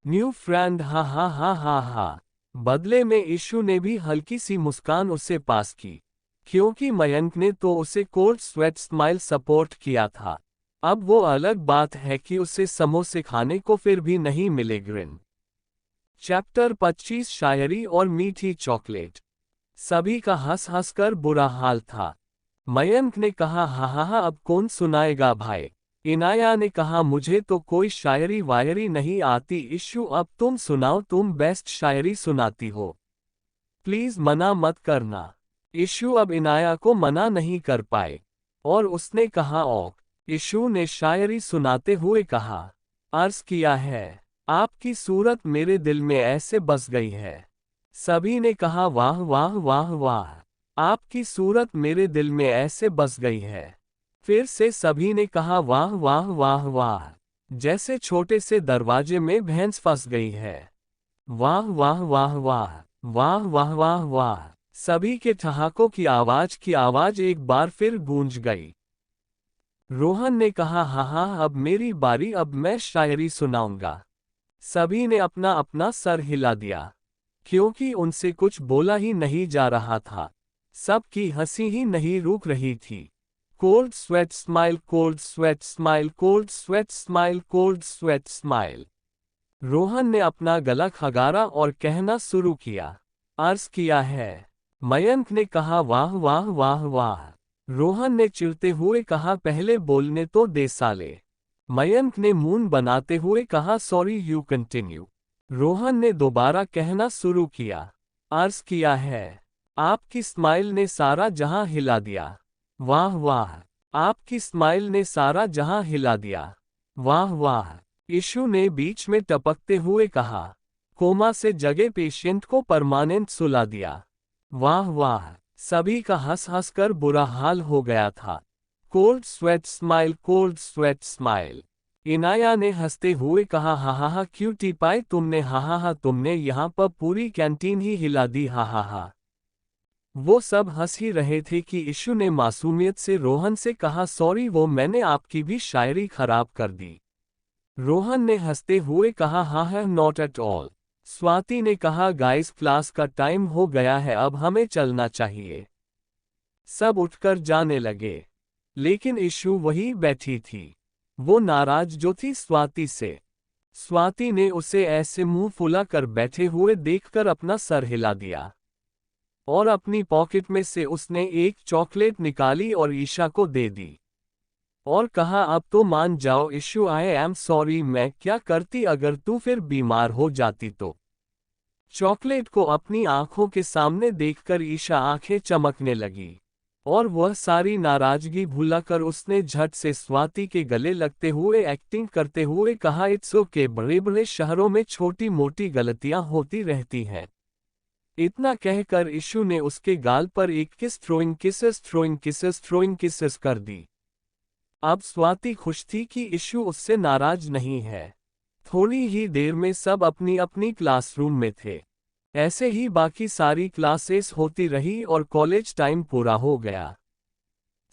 A: न्यू फ्रेंड हा हा हा हा हा। बदले में इशू ने भी हल्की सी मुस्कान उससे पास की क्योंकि मयंक ने तो उसे कोल्ड स्वेट स्माइल सपोर्ट किया था। अब वो अलग बात है कि उसे समोसे खाने को फिर भी नहीं मिले ग्रिन। चैप्टर 25 शायरी और मीठी चॉकलेट। सभी का हंस हंस कर बुरा हाल था। मयंक ने कहा हा हा हा अब कौन सुनाएगा भाई? इनाया ने कहा मुझे तो कोई शायरी वायरी नहीं आती इशू अब तुम सुनाओ तुम बेस्ट शायरी सुनाती हो। प्लीज मना मत करना। इशू अब इनाया को मना नहीं कर पाए और उसने कहा ओक। इशू ने शायरी सुनाते हुए कहा अर्ज किया है आपकी सूरत मेरे दिल में ऐसे बस गई है। सभी ने कहा वाह वाह वाह वाह। आपकी सूरत मेरे दिल में ऐसे बस गई है। फिर से सभी ने कहा वाह वाह वाह वाह। जैसे छोटे से दरवाजे में भैंस फंस गई है। वाह वाह वाह वाह वाह वाह वाह वाह। सभी के ठहाकों की आवाज एक बार फिर गूंज गई। रोहन ने कहा हाँ हाँ अब मेरी बारी अब मैं शायरी सुनाऊंगा। सभी ने अपना अपना सर हिला दिया क्योंकि उनसे कुछ बोला ही नहीं जा रहा था। सबकी हंसी ही नहीं रुक रही थी। Cold sweat smile cold sweat smile cold sweat smile cold sweat smile. Rohan ने अपना गला खगारा और कहना शुरू किया अर्ज किया है। मयंक ने कहा वाह वाह वाह वाह। रोहन ने चिढ़ते हुए कहा पहले बोलने तो दे साले। मयंक ने मुंह बनाते हुए कहा सॉरी यू कंटिन्यू। रोहन ने दोबारा कहना शुरू किया अर्ज किया है। आपकी स्माइल ने सारा जहां हिला दिया। वाह वाह। आपकी स्माइल ने सारा जहां हिला दिया। वाह वाह। इशू ने बीच में टपकते हुए कहा कोमा से जगे पेशेंट को परमानेंट सुला दिया। वाह वाह। सभी का हंस हंस कर बुरा हाल हो गया था। Cold sweat smile cold sweat smile. Inaya ने हंसते हुए कहा, हा हा हा क्यूटी पाई तुमने, हा हा हा तुमने यहाँ पर पूरी कैंटीन ही हिला दी, हा हा हा। वो सब हंस ही रहे थे कि इशू ने मासूमियत से रोहन से कहा, सॉरी वो मैंने आपकी भी शायरी खराब कर दी। रोहन ने हंसते हुए कहा, हाँ है नॉट एट ऑल। स्वाति ने कहा, गाइस क्लास का टाइम हो गया है, अब हमें चलना चाहिए। सब उठकर जाने लगे, लेकिन इशू वही बैठी थी। वो नाराज जो थी स्वाति से। स्वाति ने उसे ऐसे मुंह फुला कर बैठे हुए देखकर अपना सर हिला दिया और अपनी पॉकेट में से उसने एक चॉकलेट निकाली और ईशा को दे दी और कहा, अब तो मान जाओ इशू, आई एम सॉरी, मैं क्या करती अगर तू फिर बीमार हो जाती तो। चॉकलेट को अपनी आंखों के सामने देखकर ईशा आंखें चमकने लगी और वह सारी नाराजगी भुलाकर उसने झट से स्वाति के गले लगते हुए एक्टिंग करते हुए कहा, इट्स ओके, बड़े बड़े शहरों में छोटी मोटी गलतियां होती रहती हैं। इतना कहकर इशू ने उसके गाल पर एक किस थ्रोइंग किसेस कर दी। अब स्वाति खुश थी कि इशू उससे नाराज नहीं है। थोड़ी ही देर में सब अपनी अपनी क्लासरूम में थे। ऐसे ही बाकी सारी क्लासेस होती रही और कॉलेज टाइम पूरा हो गया।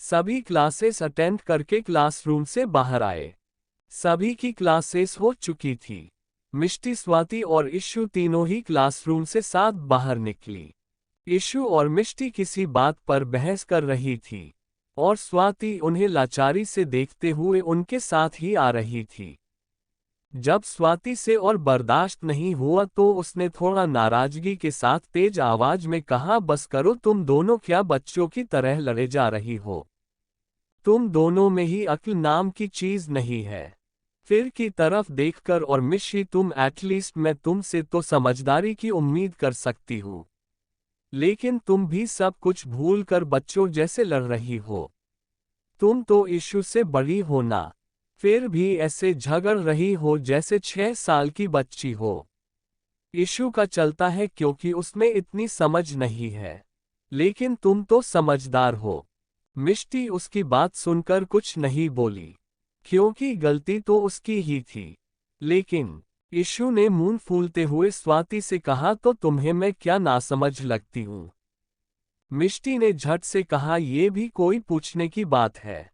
A: सभी क्लासेस अटेंड करके क्लासरूम से बाहर आए। सभी की क्लासेस हो चुकी थी। मिष्टी, स्वाति और इशू तीनों ही क्लासरूम से साथ बाहर निकली। इशू और मिष्टी किसी बात पर बहस कर रही थी और स्वाति उन्हें लाचारी से देखते हुए उनके साथ ही आ रही थी। जब स्वाति से और बर्दाश्त नहीं हुआ तो उसने थोड़ा नाराजगी के साथ तेज आवाज में कहा, बस करो, तुम दोनों क्या बच्चों की तरह लड़े जा रही हो? तुम दोनों में ही अक्ल नाम की चीज नहीं है। फिर की तरफ देखकर, और मिशी तुम एटलीस्ट, मैं तुमसे तो समझदारी की उम्मीद कर सकती हूँ, लेकिन तुम भी सब कुछ भूल कर बच्चों जैसे लड़ रही हो। तुम तो इशू से बड़ी हो ना, फिर भी ऐसे झगड़ रही हो जैसे 6 साल की बच्ची हो। इशू का चलता है क्योंकि उसमें इतनी समझ नहीं है, लेकिन तुम तो समझदार हो। मिष्टी उसकी बात सुनकर कुछ नहीं बोली, क्योंकि गलती तो उसकी ही थी। लेकिन इशू ने मुंह फूलते हुए स्वाति से कहा, तो तुम्हें मैं क्या नासमझ लगती हूँ? मिष्टी ने झट से कहा, यह भी कोई पूछने की बात है?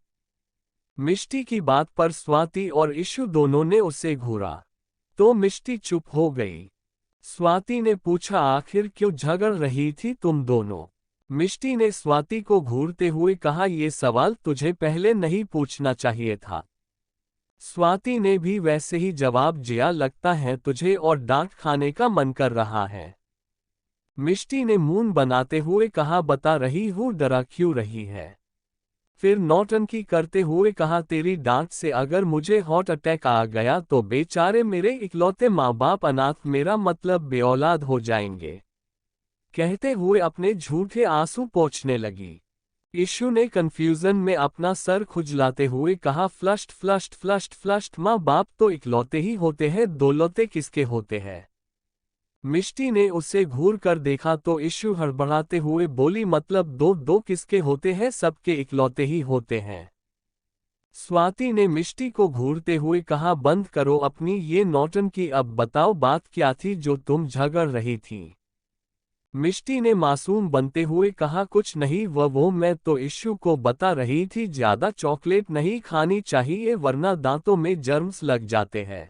A: मिष्टी की बात पर स्वाति और इशू दोनों ने उसे घूरा, तो मिष्टी चुप हो गई। स्वाति ने पूछा, आखिर क्यों झगड़ रही थी तुम दोनों? मिष्टी ने स्वाति को घूरते हुए कहा, यह सवाल तुझे पहले नहीं पूछना चाहिए था। स्वाति ने भी वैसे ही जवाब दिया, लगता है तुझे और डांट खाने का मन कर रहा है। मिष्टी ने मुंह बनाते हुए कहा, बता रही हूँ, डरा क्यों रही है? फिर नौटंकी करते हुए कहा, तेरी डांट से अगर मुझे हार्ट अटैक आ गया तो बेचारे मेरे इकलौते माँ बाप अनाथ, मेरा मतलब बेऔलाद हो जाएंगे। कहते हुए अपने झूठे आंसू पोंछने लगी। इशू ने कंफ्यूजन में अपना सर खुजलाते हुए कहा, फ्लश्ड, माँ बाप तो इकलौते ही होते हैं, दौलौते किसके होते हैं? मिष्टी ने उसे घूर कर देखा तो इशू हड़बड़ाते हुए बोली, मतलब दो दो किसके होते हैं, सबके इकलौते ही होते हैं। स्वाति ने मिष्टी को घूरते हुए कहा, बंद करो अपनी ये नौटंकी, अब बताओ बात क्या थी जो तुम झगड़ रही थी? मिष्टी ने मासूम बनते हुए कहा, कुछ नहीं, वो मैं तो इशू को बता रही थी ज्यादा चॉकलेट नहीं खानी चाहिए वरना दांतों में जर्म्स लग जाते हैं।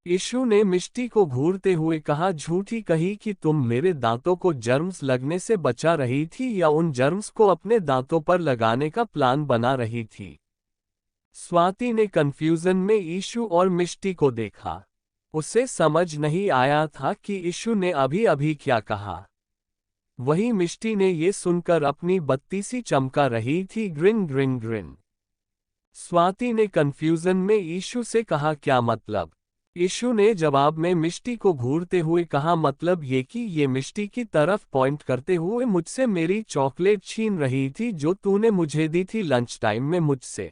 A: इशू ने मिष्टी को घूरते हुए कहा, झूठी कही कि तुम मेरे दांतों को जर्म्स लगने से बचा रही थी या उन जर्म्स को अपने दांतों पर लगाने का प्लान बना रही थी? स्वाति ने कंफ्यूजन में इशू और मिष्टी को देखा। उसे समझ नहीं आया था कि इशू ने अभी अभी क्या कहा। वही मिष्टी ने ये सुनकर अपनी बत्ती सी चमका रही थी, ग्रिन ग्रिन ग्रिन। स्वाति ने कंफ्यूजन में इशू से कहा, क्या मतलब? इशू ने जवाब में मिष्टी को घूरते हुए कहा, मतलब ये कि ये मिष्टी की तरफ पॉइंट करते हुए मुझसे मेरी चॉकलेट छीन रही थी जो तूने मुझे दी थी लंच टाइम में मुझसे।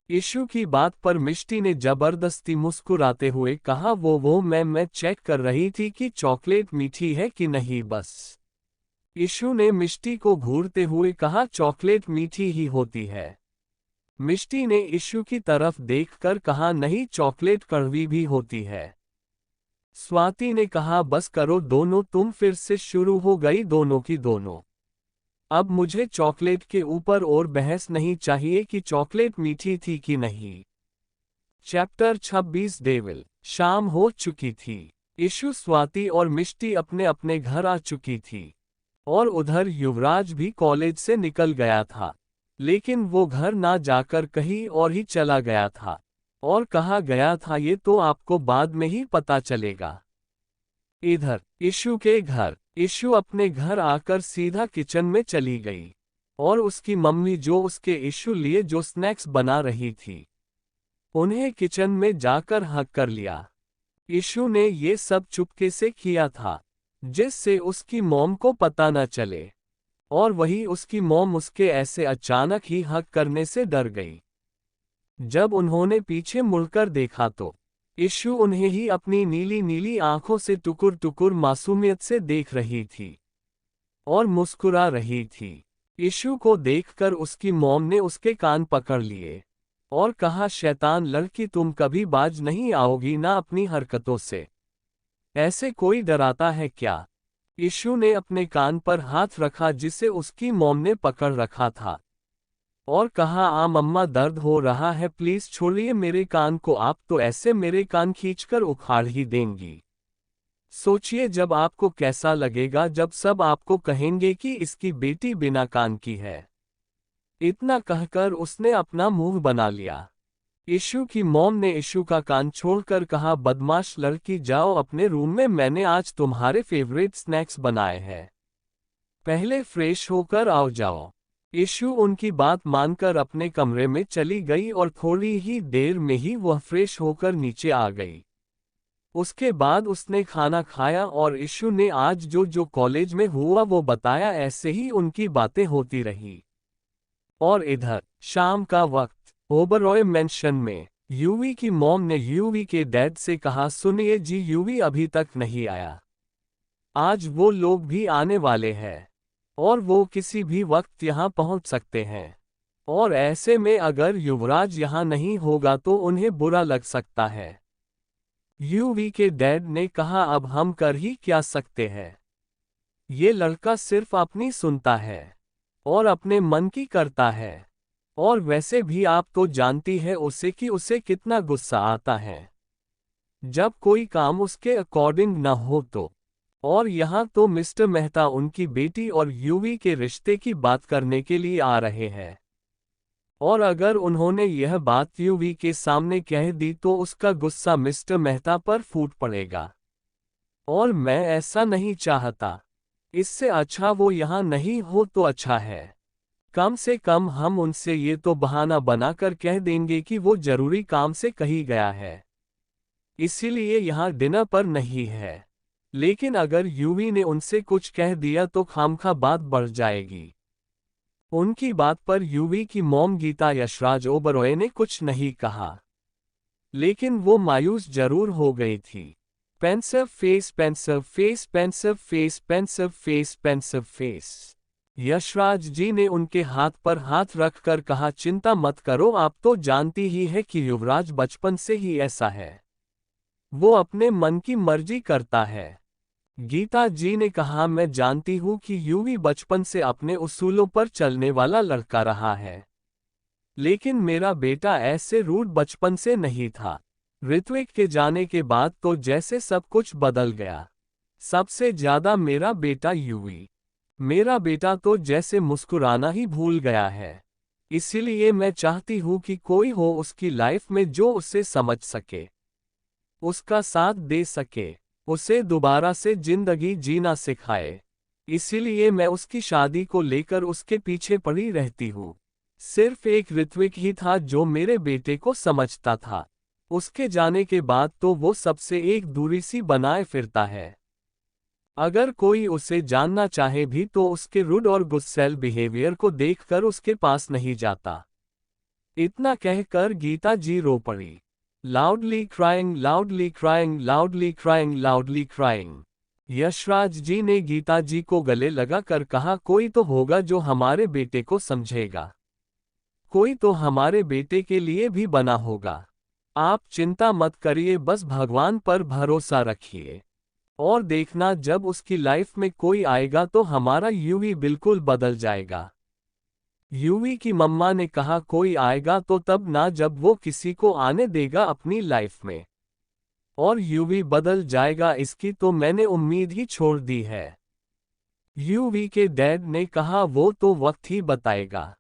A: इशू की बात पर मिष्टी ने जबरदस्ती मुस्कुराते हुए कहा, वो मैं चेक कर रही थी कि चॉकलेट मीठी है कि नहीं बस। इशू ने मिष्टी को घूरते हुए कहा, चॉकलेट मीठी ही होती है। मिष्टी ने इशू की तरफ देखकर कहा, नहीं, चॉकलेट कड़वी भी होती है। स्वाति ने कहा, बस करो दोनों, तुम फिर से शुरू हो गई दोनों की दोनों। अब मुझे चॉकलेट के ऊपर और बहस नहीं चाहिए कि चॉकलेट मीठी थी कि नहीं। Chapter 26 devil. शाम हो चुकी थी। इशू, स्वाति और मिष्टी अपने अपने घर आ चुकी थी। और उधर युवराज भी कॉलेज से निकल गया था। लेकिन वो घर ना जाकर कहीं और ही चला गया था। और कहाँ गया था ये तो आपको बाद में ही पता चलेगा। इधर इशू के घर। इशू अपने घर आकर सीधा किचन में चली गई। और उसकी मम्मी जो उसके इशू लिए जो स्नैक्स बना रही थी, उन्हें किचन में जाकर हक कर लिया। इशू ने ये सब चुपके से किया था, जिससे उसकी मॉम को पता न चले। और वही उसकी मॉम उसके ऐसे अचानक ही हक करने से डर गई। जब उन्होंने पीछे मुड़कर देखा तो इशू उन्हें ही अपनी नीली नीली आंखों से टुकुर टुकुर मासूमियत से देख रही थी और मुस्कुरा रही थी। इशू को देखकर उसकी मॉम ने उसके कान पकड़ लिए और कहा, शैतान लड़की, तुम कभी बाज नहीं आओगी ना अपनी हरकतों से। ऐसे कोई डराता है क्या? इशू ने अपने कान पर हाथ रखा जिसे उसकी मॉम ने पकड़ रखा था और कहा, मम्मा, दर्द हो रहा है, प्लीज छोड़िए मेरे कान को, आप तो ऐसे मेरे कान खींचकर उखाड़ ही देंगी। सोचिए जब आपको कैसा लगेगा जब सब आपको कहेंगे कि इसकी बेटी बिना कान की है। इतना कहकर उसने अपना मुंह बना लिया। इशू की मॉम ने इशू का कान छोड़कर कहा, बदमाश लड़की, जाओ अपने रूम में, मैंने आज तुम्हारे फेवरेट स्नैक्स बनाए हैं, पहले फ्रेश होकर आओ जाओ। इशू उनकी बात मानकर अपने कमरे में चली गई और थोड़ी ही देर में ही वह फ्रेश होकर नीचे आ गई। उसके बाद उसने खाना खाया और इशू ने आज जो जो कॉलेज में हुआ वो बताया। ऐसे ही उनकी बातें होती रही। और इधर शाम का वक्त ओबरॉय मेंशन में यूवी की मॉम ने यूवी के डैड से कहा, सुनिए जी, यूवी अभी तक नहीं आया। आज वो लोग भी आने वाले हैं और वो किसी भी वक्त यहाँ पहुँच सकते हैं। और ऐसे में अगर युवराज यहाँ नहीं होगा तो उन्हें बुरा लग सकता है। यूवी के डैड ने कहा, अब हम कर ही क्या सकते हैं? ये लड़का सिर्फ अपनी सुनता है और अपने मन की करता है। और वैसे भी आप तो जानती है उसे कि उसे कितना गुस्सा आता है जब कोई काम उसके अकॉर्डिंग न हो तो। और यहाँ तो मिस्टर मेहता उनकी बेटी और यूवी के रिश्ते की बात करने के लिए आ रहे हैं। और अगर उन्होंने यह बात यूवी के सामने कह दी तो उसका गुस्सा मिस्टर मेहता पर फूट पड़ेगा। और मैं ऐसा नहीं चाहता। इससे अच्छा वो यहाँ नहीं हो तो अच्छा है। कम से कम हम उनसे ये तो बहाना बनाकर कह देंगे कि वो जरूरी काम से कहीं गया है, इसीलिए यहाँ डिनर पर नहीं है। लेकिन अगर यूवी ने उनसे कुछ कह दिया तो खामखा बात बढ़ जाएगी। उनकी बात पर यूवी की मॉम गीता यशराज ओबरॉय ने कुछ नहीं कहा, लेकिन वो मायूस जरूर हो गई थी। Pensive face, pensive face, pensive face, pensive face, pensive face. Yashraj ji ने उनके हाथ पर हाथ रखकर कहा, चिंता मत करो, आप तो जानती ही है कि युवराज बचपन से ही ऐसा है, वो अपने मन की मर्जी करता है। गीता जी ने कहा, मैं जानती हूँ कि यूवी बचपन से अपने उसूलों पर चलने वाला लड़का रहा है, लेकिन मेरा बेटा ऐसे रूड बचपन से नहीं था। ऋत्विक के जाने के बाद तो जैसे सब कुछ बदल गया। सबसे ज्यादा मेरा बेटा यूवी। मेरा बेटा तो जैसे मुस्कुराना ही भूल गया है। इसीलिए मैं चाहती हूँ कि कोई हो उसकी लाइफ में जो उसे समझ सके, उसका साथ दे सके, उसे दोबारा से जिंदगी जीना सिखाए। इसीलिए मैं उसकी शादी को लेकर उसके पीछे पड़ी रहती हूँ। सिर्फ एक ऋत्विक ही था जो मेरे बेटे को समझता था। उसके जाने के बाद तो वो सबसे एक दूरी सी बनाए फिरता है। अगर कोई उसे जानना चाहे भी तो उसके रूड और गुस्सैल बिहेवियर को देखकर उसके पास नहीं जाता। इतना कहकर गीता जी रो पड़ी। Loudly crying, loudly crying, loudly crying, loudly crying. Yashraj ji ने गीता जी को गले लगाकर कहा, कोई तो होगा जो हमारे बेटे को समझेगा। कोई तो हमारे बेटे के लिए भी बना होगा। आप चिंता मत करिए, बस भगवान पर भरोसा रखिए। और देखना, जब उसकी लाइफ में कोई आएगा तो हमारा यूवी बिल्कुल बदल जाएगा। यूवी की मम्मा ने कहा कोई आएगा तो तब ना, जब वो किसी को आने देगा अपनी लाइफ में। और यूवी बदल जाएगा, इसकी तो मैंने उम्मीद ही छोड़ दी है। यूवी के डैड ने कहा वो तो वक्त ही बताएगा।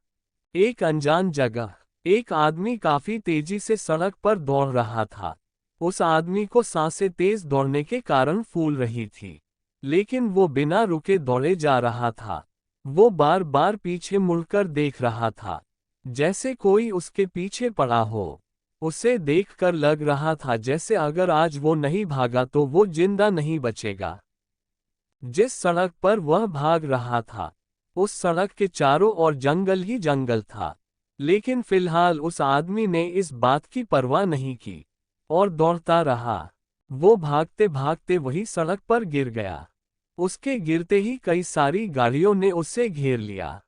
A: एक अनजान जगह एक आदमी काफी तेजी से सड़क पर दौड़ रहा था। उस आदमी को सांसें तेज दौड़ने के कारण फूल रही थी, लेकिन वो बिना रुके दौड़े जा रहा था। वो बार बार पीछे मुड़कर देख रहा था, जैसे कोई उसके पीछे पड़ा हो। उसे देखकर लग रहा था जैसे अगर आज वो नहीं भागा तो वो जिंदा नहीं बचेगा। जिस सड़क पर वह भाग रहा था, उस सड़क के चारों ओर जंगल ही जंगल था। लेकिन फिलहाल उस आदमी ने इस बात की परवाह नहीं की और दौड़ता रहा। वो भागते भागते वही सड़क पर गिर गया। उसके गिरते ही कई सारी गाड़ियों ने उसे घेर लिया।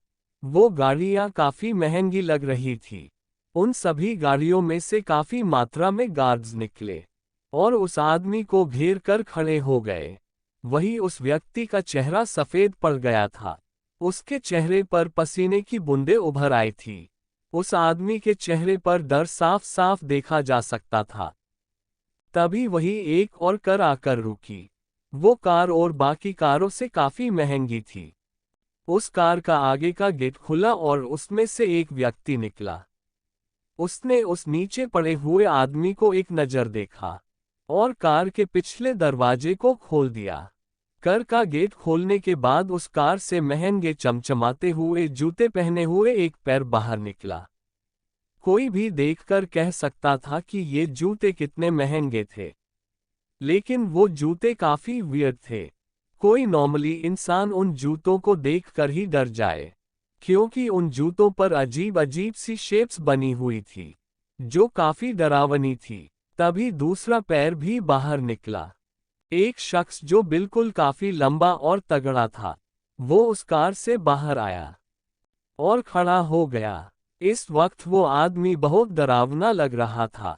A: वो गाड़ियां काफी महंगी लग रही थी। उन सभी गाड़ियों में से काफी मात्रा में गार्ड्स निकले और उस आदमी को घेर कर खड़े हो गए। वही उस व्यक्ति का चेहरा सफेद पड़ गया था। उसके चेहरे पर पसीने की बूंदें उभर आई थी। उस आदमी के चेहरे पर डर साफ साफ देखा जा सकता था। तभी वही एक और कार आकर रुकी। वो कार और बाकी कारों से काफी महंगी थी। उस कार का आगे का गेट खुला और उसमें से एक व्यक्ति निकला। उसने उस नीचे पड़े हुए आदमी को एक नजर देखा और कार के पिछले दरवाजे को खोल दिया। कार का गेट खोलने के बाद उस कार से महंगे चमचमाते हुए जूते पहने हुए एक पैर बाहर निकला। कोई भी देखकर कह सकता था कि ये जूते कितने महंगे थे, लेकिन वो जूते काफी वियर्ड थे। कोई नॉर्मली इंसान उन जूतों को देखकर ही डर जाए, क्योंकि उन जूतों पर अजीब अजीब सी शेप्स बनी हुई थी, जो काफी डरावनी थी। तभी दूसरा पैर भी बाहर निकला। एक शख्स जो बिल्कुल काफी लंबा और तगड़ा था, वो उस कार से बाहर आया और खड़ा हो गया। इस वक्त वो आदमी बहुत डरावना लग रहा था,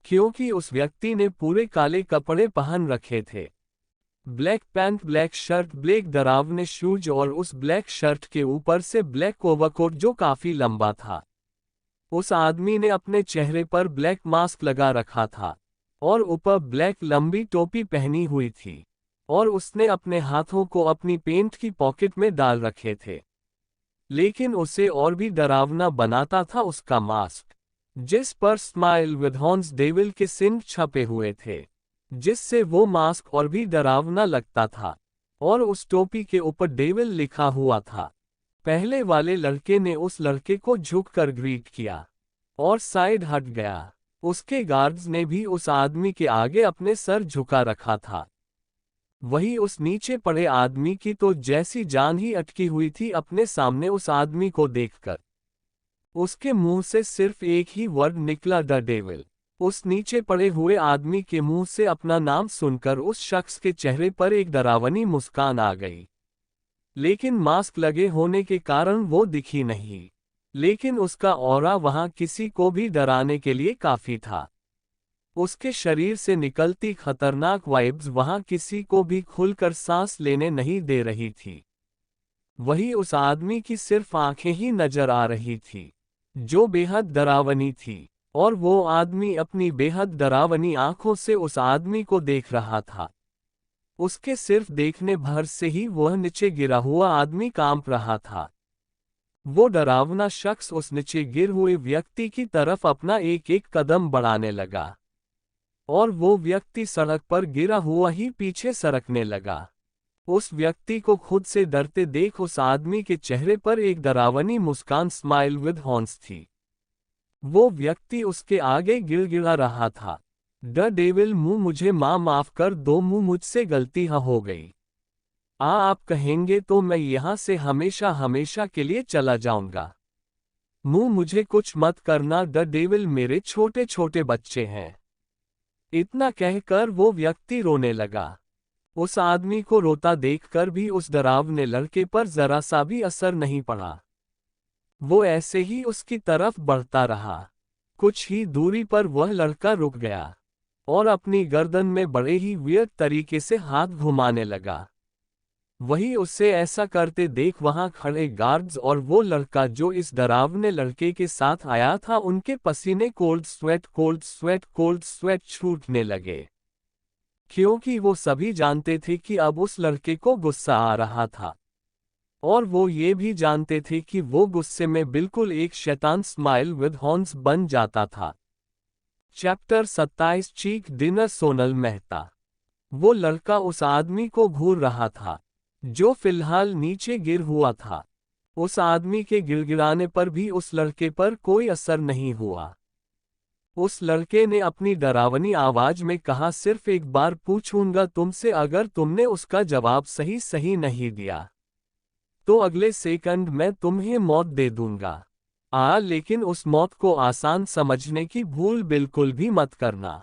A: क्योंकि उस व्यक्ति ने पूरे काले कपड़े पहन रखे थे। Black pant, black shirt, black डरावने शूज और उस ब्लैक शर्ट के ऊपर से ब्लैक ओवरकोट जो काफी लंबा था। उस आदमी ने अपने चेहरे पर ब्लैक मास्क लगा रखा था और ऊपर ब्लैक लंबी टोपी पहनी हुई थी, और उसने अपने हाथों को अपनी पेंट की पॉकेट में डाल रखे थे। लेकिन उसे और भी डरावना बनाता था उसका मास्क, जिस पर स्माइल विद हॉर्न्स डेविल के चिन्ह छपे हुए थे, जिससे वो मास्क और भी डरावना लगता था। और उस टोपी के ऊपर डेविल लिखा हुआ था। पहले वाले लड़के ने उस लड़के को झुककर ग्रीट किया और साइड हट गया। उसके गार्ड्स ने भी उस आदमी के आगे अपने सर झुका रखा था। वही उस नीचे पड़े आदमी की तो जैसी जान ही अटकी हुई थी अपने सामने उस आदमी को देखकर। उसके मुंह से सिर्फ एक ही वर्ड निकला, द डेविल। उस नीचे पड़े हुए आदमी के मुंह से अपना नाम सुनकर उस शख्स के चेहरे पर एक डरावनी मुस्कान आ गई। लेकिन मास्क लगे होने के कारण वो दिखी नहीं, लेकिन उसका ऑरा वहां किसी को भी डराने के लिए काफी था। उसके शरीर से निकलती खतरनाक वाइब्स वहां किसी को भी खुलकर सांस लेने नहीं दे रही थी। वही उस आदमी की सिर्फ आंखें ही नजर आ रही थी, जो बेहद डरावनी थी, और वो आदमी अपनी बेहद डरावनी आंखों से उस आदमी को देख रहा था। उसके सिर्फ देखने भर से ही वह नीचे गिरा हुआ आदमी कांप रहा था। वो डरावना शख्स उस नीचे गिर हुए व्यक्ति की तरफ अपना एक एक कदम बढ़ाने लगा, और वो व्यक्ति सड़क पर गिरा हुआ ही पीछे सरकने लगा। उस व्यक्ति को खुद से डरते देख उस आदमी के चेहरे पर एक डरावनी मुस्कान, स्माइल विद हॉर्न्स थी। वो व्यक्ति उसके आगे गिड़गिड़ा रहा था, द डेविल, मुझे माफ कर दो, मुझसे गलती हो गई। आप कहेंगे तो मैं यहाँ से हमेशा हमेशा के लिए चला जाऊंगा। मुझे कुछ मत करना द डेविल, मेरे छोटे छोटे बच्चे हैं। इतना कहकर वो व्यक्ति रोने लगा। उस आदमी को रोता देखकर भी उस डरावने लड़के पर जरा सा भी असर नहीं पड़ा। वो ऐसे ही उसकी तरफ बढ़ता रहा। कुछ ही दूरी पर वह लड़का रुक गया और अपनी गर्दन में बड़े ही वियर्ड तरीके से हाथ घुमाने लगा। वही उससे ऐसा करते देख वहां खड़े गार्ड्स और वो लड़का जो इस डरावने लड़के के साथ आया था, उनके पसीने cold sweat cold sweat cold sweat छूटने लगे, क्योंकि वो सभी जानते थे कि अब उस लड़के को गुस्सा आ रहा था। और वो ये भी जानते थे कि वो गुस्से में बिल्कुल एक शैतान स्माइल विद हॉर्न्स बन जाता था। चैप्टर 27 चीक डिनर सोनल मेहता। वो लड़का उस आदमी को घूर रहा था जो फिलहाल नीचे गिर हुआ था। उस आदमी के गिड़गिड़ाने पर भी उस लड़के पर कोई असर नहीं हुआ। उस लड़के ने अपनी डरावनी आवाज में कहा, सिर्फ एक बार पूछूंगा तुमसे, अगर तुमने उसका जवाब सही सही नहीं दिया तो अगले सेकंड मैं तुम्हें मौत दे दूंगा। लेकिन उस मौत को आसान समझने की भूल बिल्कुल भी मत करना।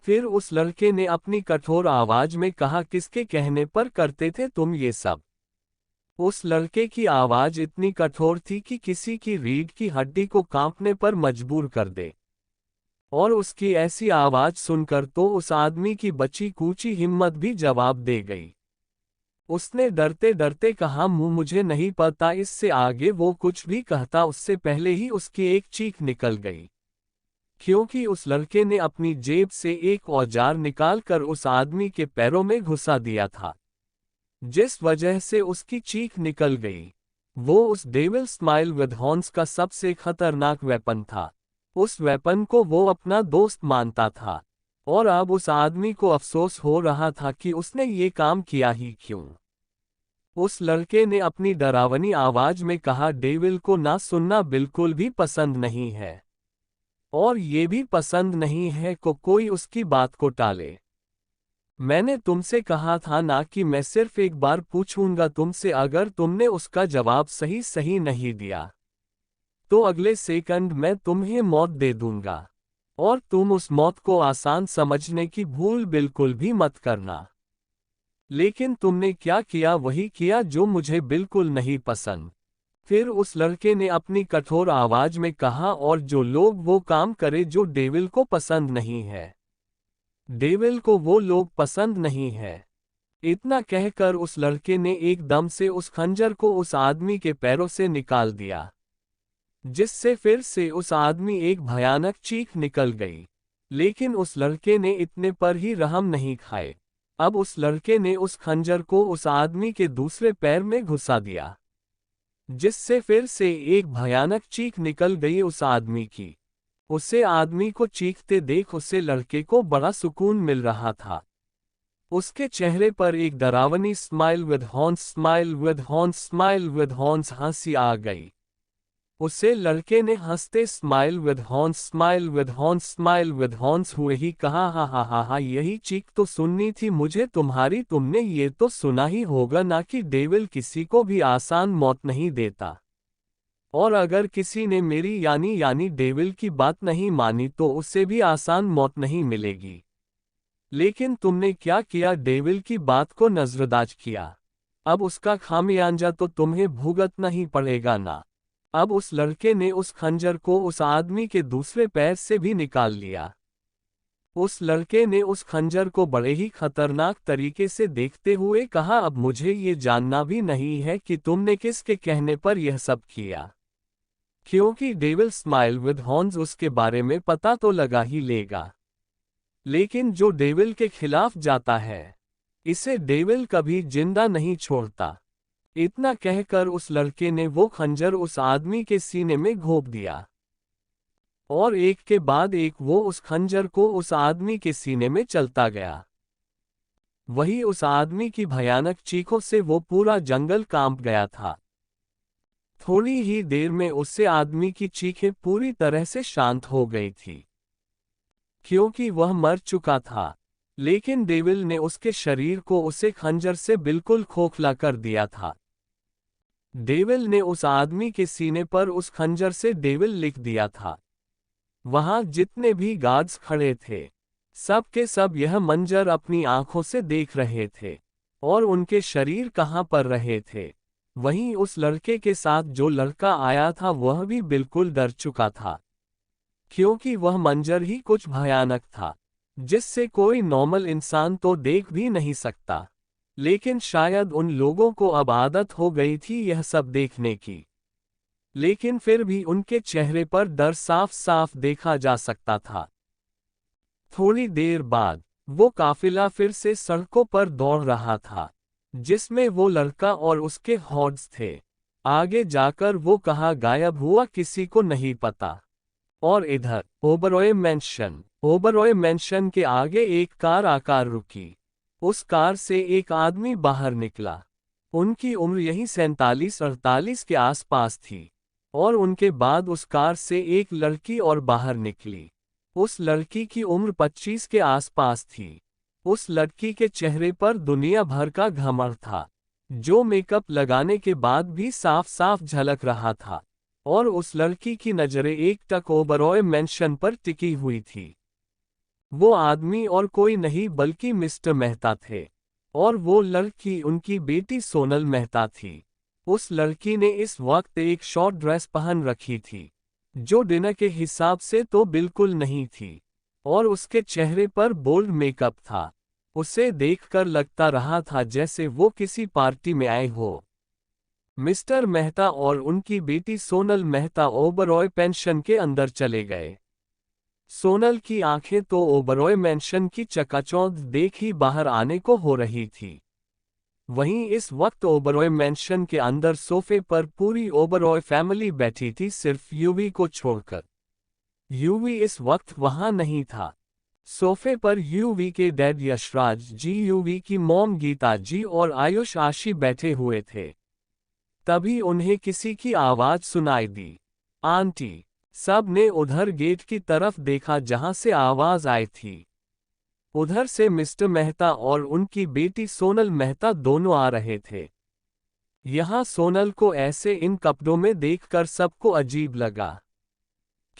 A: फिर उस लड़के ने अपनी कठोर आवाज में कहा, किसके कहने पर करते थे तुम ये सब? उस लड़के की आवाज इतनी कठोर थी कि किसी की रीढ़ की हड्डी को कांपने पर मजबूर कर दे। और उसकी ऐसी आवाज सुनकर तो उस आदमी की बची कूची हिम्मत भी जवाब दे गई। उसने डरते डरते कहा, मुझे नहीं पता। इससे आगे वो कुछ भी कहता उससे पहले ही उसकी एक चीख निकल गई, क्योंकि उस लड़के ने अपनी जेब से एक औजार निकालकर उस आदमी के पैरों में घुसा दिया था, जिस वजह से उसकी चीख निकल गई। वो उस डेविल स्माइल विद हॉर्न्स का सबसे खतरनाक वेपन था। उस वेपन को वो अपना दोस्त मानता था और अब उस आदमी को अफसोस हो रहा था कि उसने ये काम किया ही क्यों। उस लड़के ने अपनी डरावनी आवाज में कहा, डेविल को ना सुनना बिल्कुल भी पसंद नहीं है और ये भी पसंद नहीं है को कोई उसकी बात को टाले। मैंने तुमसे कहा था ना कि मैं सिर्फ एक बार पूछूंगा तुमसे, अगर तुमने उसका जवाब सही सही नहीं दिया तो अगले सेकंड मैं तुम्हें मौत दे दूंगा। और तुम उस मौत को आसान समझने की भूल बिल्कुल भी मत करना। लेकिन तुमने क्या किया, वही किया जो मुझे बिल्कुल नहीं पसंद। फिर उस लड़के ने अपनी कठोर आवाज में कहा, और जो लोग वो काम करे जो डेविल को पसंद नहीं है, डेविल को वो लोग पसंद नहीं है। इतना कहकर उस लड़के ने एकदम से उस खंजर को उस आदमी के पैरों से निकाल दिया, जिससे फिर से उस आदमी एक भयानक चीख निकल गई। लेकिन उस लड़के ने इतने पर ही रहम नहीं खाए। अब उस लड़के ने उस खंजर को उस आदमी के दूसरे पैर में घुसा दिया, जिससे फिर से एक भयानक चीख निकल गई उस आदमी की। उसे आदमी को चीखते देख उसे लड़के को बड़ा सुकून मिल रहा था। उसके चेहरे पर एक डरावनी smile with horns smile with horns smile with horns हंसी आ गई। उसे लड़के ने हंसते smile with horns smile with horns smile with horns हुए ही कहा, हा हा हा हा, यही चीख तो सुननी थी मुझे तुम्हारी। तुमने ये तो सुना ही होगा ना कि डेविल किसी को भी आसान मौत नहीं देता, और अगर किसी ने मेरी यानी डेविल की बात नहीं मानी तो उसे भी आसान मौत नहीं मिलेगी। लेकिन तुमने क्या किया, डेविल की बात को नजरअंदाज किया। अब उसका खामियाजा तो तुम्हें भुगतना ही पड़ेगा ना। अब उस लड़के ने उस खंजर को उस आदमी के दूसरे पैर से भी निकाल लिया। उस लड़के ने उस खंजर को बड़े ही खतरनाक तरीके से देखते हुए कहा, अब मुझे ये जानना भी नहीं है कि तुमने किसके कहने पर यह सब किया, क्योंकि डेविल स्माइल विद हॉर्न्स उसके बारे में पता तो लगा ही लेगा। लेकिन जो डेविल के खिलाफ जाता है, इसे डेविल कभी जिंदा नहीं छोड़ता। इतना कहकर उस लड़के ने वो खंजर उस आदमी के सीने में घोंप दिया, और एक के बाद एक वो उस खंजर को उस आदमी के सीने में चलता गया। वही उस आदमी की भयानक चीखों से वो पूरा जंगल कांप गया था। थोड़ी ही देर में उससे आदमी की चीखें पूरी तरह से शांत हो गई थी, क्योंकि वह मर चुका था। लेकिन डेविल ने उसके शरीर को उसे खंजर से बिल्कुल खोखला कर दिया था। डेविल ने उस आदमी के सीने पर उस खंजर से डेविल लिख दिया था। वहां जितने भी गार्ड्स खड़े थे, सब के सब यह मंजर अपनी आंखों से देख रहे थे, और उनके शरीर कहां पर रहे थे। वहीं उस लड़के के साथ जो लड़का आया था वह भी बिल्कुल डर चुका था, क्योंकि वह मंजर ही कुछ भयानक था, जिससे कोई नॉर्मल इंसान तो देख भी नहीं सकता। लेकिन शायद उन लोगों को अब आदत हो गई थी यह सब देखने की। लेकिन फिर भी उनके चेहरे पर डर साफ साफ देखा जा सकता था। थोड़ी देर बाद वो काफिला फिर से सड़कों पर दौड़ रहा था, जिसमें वो लड़का और उसके हॉर्स थे। आगे जाकर वो कहाँ गायब हुआ किसी को नहीं पता। और इधर ओबरॉय मैंशन के आगे एक कार आकर रुकी। उस कार से एक आदमी बाहर निकला। उनकी उम्र यही 47-48 के आसपास थी। और उनके बाद उस कार से एक लड़की और बाहर निकली। उस लड़की की उम्र 25 के आसपास थी। उस लड़की के चेहरे पर दुनिया भर का घमंड था, जो मेकअप लगाने के बाद भी साफ साफ झलक रहा था। और उस लड़की की नजरें एकटक ओबरॉय मैंशन पर टिकी हुई थी। वो आदमी और कोई नहीं बल्कि मिस्टर मेहता थे। और वो लड़की उनकी बेटी सोनल मेहता थी। उस लड़की ने इस वक्त एक शॉर्ट ड्रेस पहन रखी थी, जो डिनर के हिसाब से तो बिल्कुल नहीं थी। और उसके चेहरे पर बोल्ड मेकअप था। उसे देखकर लगता रहा था जैसे वो किसी पार्टी में आए हो। मिस्टर मेहता और उनकी बेटी सोनल मेहता ओबरॉय पेंशन के अंदर चले गए। सोनल की आंखें तो ओबरॉय मैंशन की चकाचौंध देख ही बाहर आने को हो रही थी। वहीं इस वक्त ओबरॉय मैंशन के अंदर सोफे पर पूरी ओबरॉय फैमिली बैठी थी, सिर्फ यूवी को छोड़कर। यूवी इस वक्त वहां नहीं था। सोफे पर यूवी के डैड यशराज जी, यूवी की मॉम गीता जी और आयुष आशी बैठे हुए थे। तभी उन्हें किसी की आवाज सुनाई दी, आंटी। सब ने उधर गेट की तरफ देखा जहां से आवाज आई थी। उधर से मिस्टर मेहता और उनकी बेटी सोनल मेहता दोनों आ रहे थे। यहां सोनल को ऐसे इन कपड़ों में देखकर सबको अजीब लगा,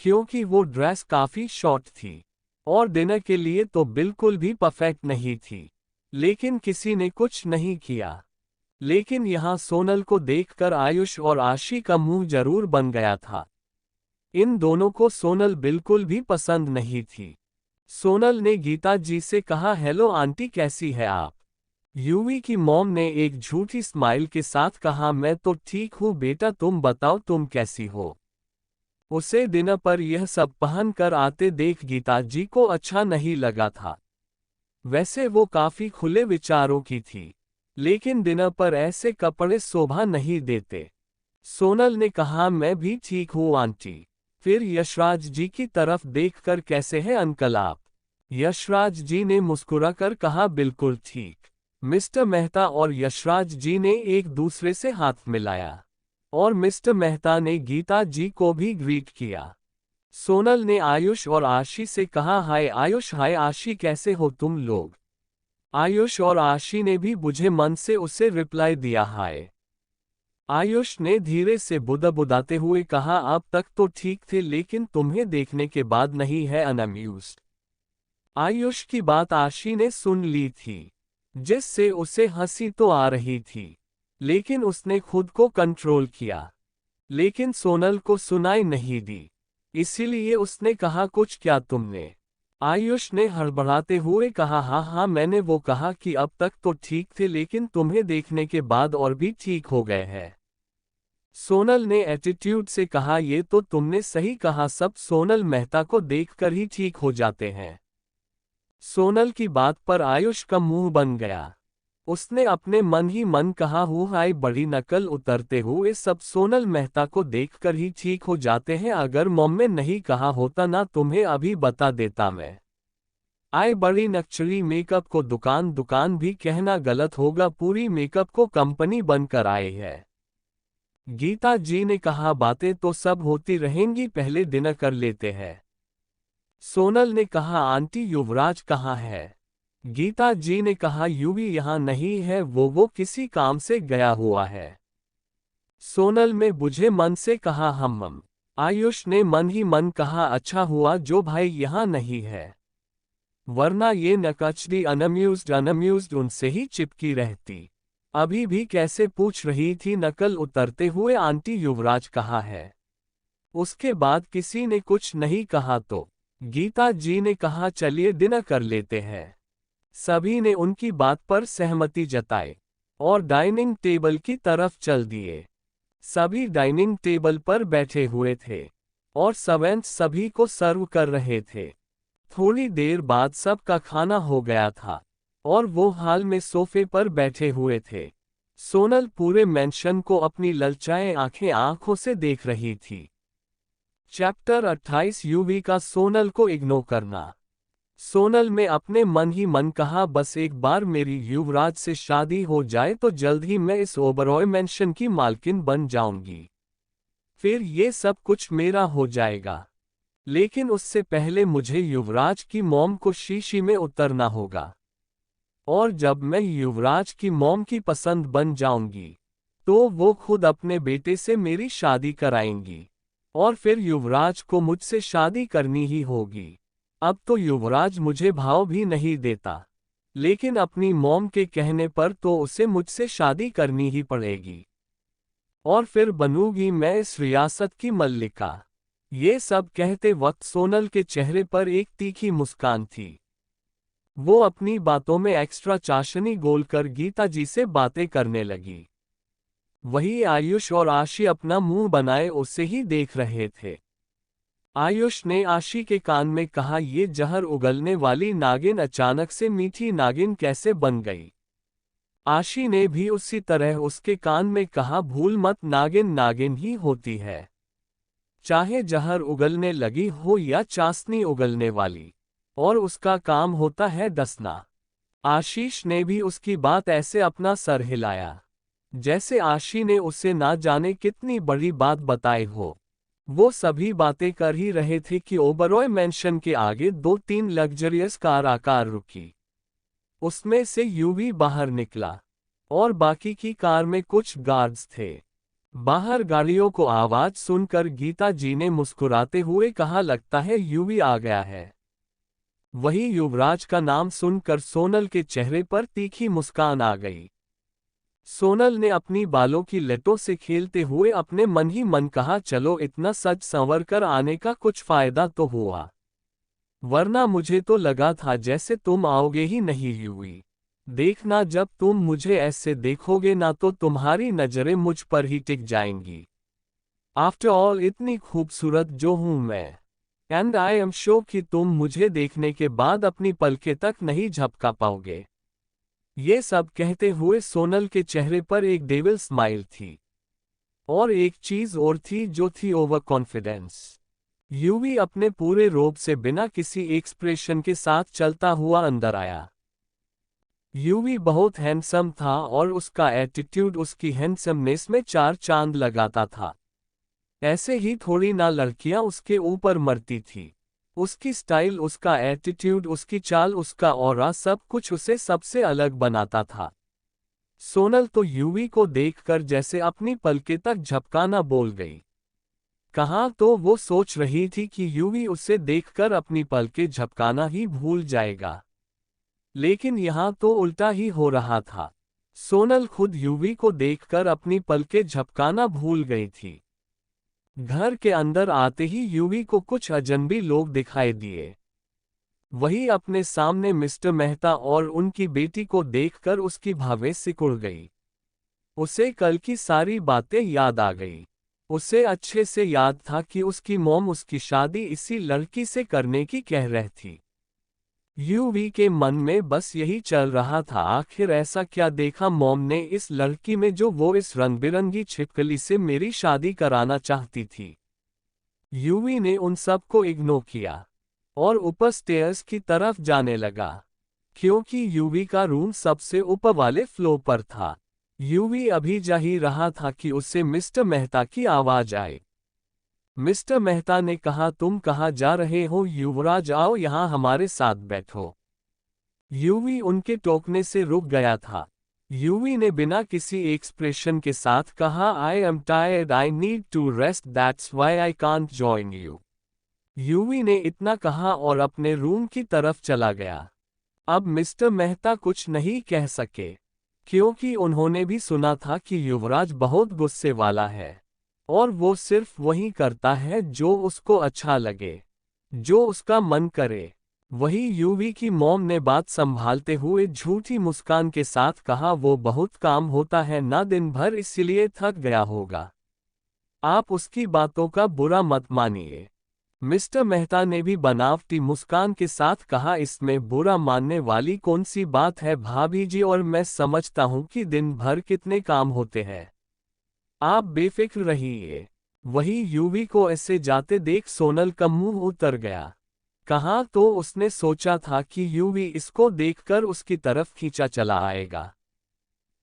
A: क्योंकि वो ड्रेस काफी शॉर्ट थी और डिनर के लिए तो बिल्कुल भी परफेक्ट नहीं थी। लेकिन किसी ने कुछ नहीं किया। लेकिन यहां सोनल को देखकर आयुष और आशी का मुंह जरूर बन गया था। इन दोनों को सोनल बिल्कुल भी पसंद नहीं थी। सोनल ने गीता जी से कहा, हेलो आंटी, कैसी है आप? यूवी की मॉम ने एक झूठी स्माइल के साथ कहा, मैं तो ठीक हूँ बेटा, तुम बताओ तुम कैसी हो? उसे डिनर पर यह सब पहन कर आते देख गीता जी को अच्छा नहीं लगा था। वैसे वो काफी खुले विचारों की थी, लेकिन डिनर पर ऐसे कपड़े शोभा नहीं देते। सोनल ने कहा, मैं भी ठीक हूँ आंटी। फिर यशराज जी की तरफ देखकर, कैसे हैं अंकल आप? यशराज जी ने मुस्कुराकर कहा, बिल्कुल ठीक। मिस्टर मेहता और यशराज जी ने एक दूसरे से हाथ मिलाया और मिस्टर मेहता ने गीता जी को भी ग्रीट किया। सोनल ने आयुष और आशी से कहा, हाय आयुष, हाय आशी, कैसे हो तुम लोग? आयुष और आशी ने भी बुझे मन से उसे रिप्लाई दिया, हाय। आयुष ने धीरे से बुदबुदाते हुए कहा, अब तक तो ठीक थे, लेकिन तुम्हें देखने के बाद नहीं है अनअम्यूज्ड। आयुष की बात आशी ने सुन ली थी, जिससे उसे हंसी तो आ रही थी, लेकिन उसने खुद को कंट्रोल किया। लेकिन सोनल को सुनाई नहीं दी, इसीलिए उसने कहा, कुछ क्या तुमने? आयुष ने हड़बड़ाते हुए कहा, हाँ हाँ, मैंने वो कहा कि अब तक तो ठीक थे, लेकिन तुम्हें देखने के बाद और भी ठीक हो गए हैं। सोनल ने एटीट्यूड से कहा, ये तो तुमने सही कहा, सब सोनल मेहता को देखकर ही ठीक हो जाते हैं। सोनल की बात पर आयुष का मुंह बन गया। उसने अपने मन ही मन कहा, हाय बड़ी नकल उतरते हुए सब सोनल मेहता को देखकर ही ठीक हो जाते हैं। अगर मॉम ने नहीं कहा होता ना तुम्हें अभी बता देता मैं। आए बड़ी नक्चरी, मेकअप को दुकान दुकान भी कहना गलत होगा, पूरी मेकअप को कंपनी बनकर आए है। गीता जी ने कहा, बातें तो सब होती रहेंगी, पहले डिनर कर लेते हैं। सोनल ने कहा, आंटी युवराज कहाँ है? गीता जी ने कहा, यूवी यहाँ नहीं है, वो किसी काम से गया हुआ है। सोनल में बुझे मन से कहा, हम। आयुष ने मन ही मन कहा, अच्छा हुआ जो भाई यहाँ नहीं है, वरना ये नकचरी अनअम्यूज्ड उनसे ही चिपकी रहती। अभी भी कैसे पूछ रही थी, नकल उतरते हुए आंटी युवराज कहाँ है। उसके बाद किसी ने कुछ नहीं कहा तो गीता जी ने कहा चलिए डिनर कर लेते हैं। सभी ने उनकी बात पर सहमति जताई और डाइनिंग टेबल की तरफ चल दिए। सभी डाइनिंग टेबल पर बैठे हुए थे और सर्वेंट सभी को सर्व कर रहे थे। थोड़ी देर बाद सबका खाना हो गया था और वो हाल में सोफे पर बैठे हुए थे। सोनल पूरे मेंशन को अपनी ललचाए आंखों से देख रही थी। चैप्टर 28 यूवी का सोनल को इग्नोर करना। सोनल में अपने मन ही मन कहा, बस एक बार मेरी युवराज से शादी हो जाए तो जल्द ही मैं इस ओबरॉय मेंशन की मालकिन बन जाऊंगी। फिर ये सब कुछ मेरा हो जाएगा। लेकिन उससे पहले मुझे युवराज की मॉम को शीशी में उतरना होगा। और जब मैं युवराज की मॉम की पसंद बन जाऊंगी तो वो खुद अपने बेटे से मेरी शादी कराएंगी और फिर युवराज को मुझसे शादी करनी ही होगी। अब तो युवराज मुझे भाव भी नहीं देता, लेकिन अपनी मॉम के कहने पर तो उसे मुझसे शादी करनी ही पड़ेगी और फिर बनूंगी मैं इस रियासत की मल्लिका। ये सब कहते वक्त सोनल के चेहरे पर एक तीखी मुस्कान थी। वो अपनी बातों में एक्स्ट्रा चाशनी गोलकर गीता जी से बातें करने लगी। वही आयुष और आशी अपना मुंह बनाए उसे ही देख रहे थे। आयुष ने आशी के कान में कहा, ये जहर उगलने वाली नागिन अचानक से मीठी नागिन कैसे बन गई। आशी ने भी उसी तरह उसके कान में कहा, भूल मत, नागिन नागिन ही होती है, चाहे जहर उगलने लगी हो या चाशनी उगलने वाली, और उसका काम होता है डसना। आशीष ने भी उसकी बात ऐसे अपना सर हिलाया जैसे आशी ने उसे ना जाने कितनी बड़ी बात बताई हो। वो सभी बातें कर ही रहे थे कि ओबरॉय मेंशन के आगे 2-3 लग्जरियस कार आकार रुकी। उसमें से यूवी बाहर निकला और बाकी की कार में कुछ गार्ड्स थे। बाहर गाड़ियों को आवाज सुनकर गीता जी ने मुस्कुराते हुए कहा, लगता है यूवी आ गया है। वही युवराज का नाम सुनकर सोनल के चेहरे पर तीखी मुस्कान आ गई। सोनल ने अपनी बालों की लटों से खेलते हुए अपने मन ही मन कहा, चलो इतना सज संवर कर आने का कुछ फायदा तो हुआ, वरना मुझे तो लगा था जैसे तुम आओगे ही नहीं यूवी। देखना जब तुम मुझे ऐसे देखोगे ना तो तुम्हारी नजरें मुझ पर ही टिक जाएंगी। आफ्टर ऑल इतनी खूबसूरत जो हूं मैं, एंड आई एम श्योर कि तुम मुझे देखने के बाद अपनी पलकें तक नहीं झपका पाओगे। ये सब कहते हुए सोनल के चेहरे पर एक डेविल स्माइल थी। और एक चीज और थी जो थी ओवर कॉन्फिडेंस। यूवी अपने पूरे रोब से बिना किसी एक्सप्रेशन के साथ चलता हुआ अंदर आया। यूवी बहुत हैंडसम था और उसका एटीट्यूड उसकी हैंडसमनेस में 4 चांद लगाता था। ऐसे ही थोड़ी ना लड़कियां उसके ऊपर मरती थी। उसकी स्टाइल, उसका एटीट्यूड, उसकी चाल, उसका ऑरा, सब कुछ उसे सबसे अलग बनाता था। सोनल तो यूवी को देखकर जैसे अपनी पलकें तक झपकाना बोल गई। कहाँ तो वो सोच रही थी कि यूवी उसे देखकर अपनी पलकें झपकाना ही भूल जाएगा, लेकिन यहाँ तो उल्टा ही हो रहा था। सोनल खुद यूवी को देखकर अपनी पलकें झपकाना भूल गई थी। घर के अंदर आते ही यूवी को कुछ अजनबी लोग दिखाई दिए। वही अपने सामने मिस्टर मेहता और उनकी बेटी को देखकर उसकी भावें सिकुड़ गई। उसे कल की सारी बातें याद आ गई। उसे अच्छे से याद था कि उसकी मॉम उसकी शादी इसी लड़की से करने की कह रही थी। यूवी के मन में बस यही चल रहा था, आखिर ऐसा क्या देखा मॉम ने इस लड़की में जो वो इस रंग-बिरंगी छिपकली से मेरी शादी कराना चाहती थी। यूवी ने उन सब को इग्नोर किया और ऊपर स्टेयर्स की तरफ जाने लगा, क्योंकि यूवी का रूम सबसे ऊपर वाले फ्लोर पर था। यूवी अभी जा ही रहा था कि उससे मिस्टर मेहता की आवाज आई। मिस्टर मेहता ने कहा, तुम कहाँ जा रहे हो युवराज, आओ यहाँ हमारे साथ बैठो। यूवी उनके टोकने से रुक गया था। यूवी ने बिना किसी एक्सप्रेशन के साथ कहा, I am tired, I need to rest, that's why I can't join you. Yuvi ने इतना कहा और अपने रूम की तरफ चला गया। अब मिस्टर मेहता कुछ नहीं कह सके। क्योंकि उन्होंने भी सुना था कि युवराज बहुत गुस्से वाला है और वो सिर्फ वही करता है जो उसको अच्छा लगे, जो उसका मन करे। वही यूवी की मॉम ने बात संभालते हुए झूठी मुस्कान के साथ कहा, वो बहुत काम होता है ना दिन भर, इसलिए थक गया होगा। आप उसकी बातों का बुरा मत मानिए। मिस्टर मेहता ने भी बनावटी मुस्कान के साथ कहा, इसमें बुरा मानने वाली कौन सी बात है भाभी जी, और मैं समझता हूँ कि दिन भर कितने काम होते हैं। आप बेफिक्र रहिए। वही यूवी को ऐसे जाते देख सोनल का मुंह उतर गया। कहाँ तो उसने सोचा था कि यूवी इसको देखकर उसकी तरफ खींचा चला आएगा,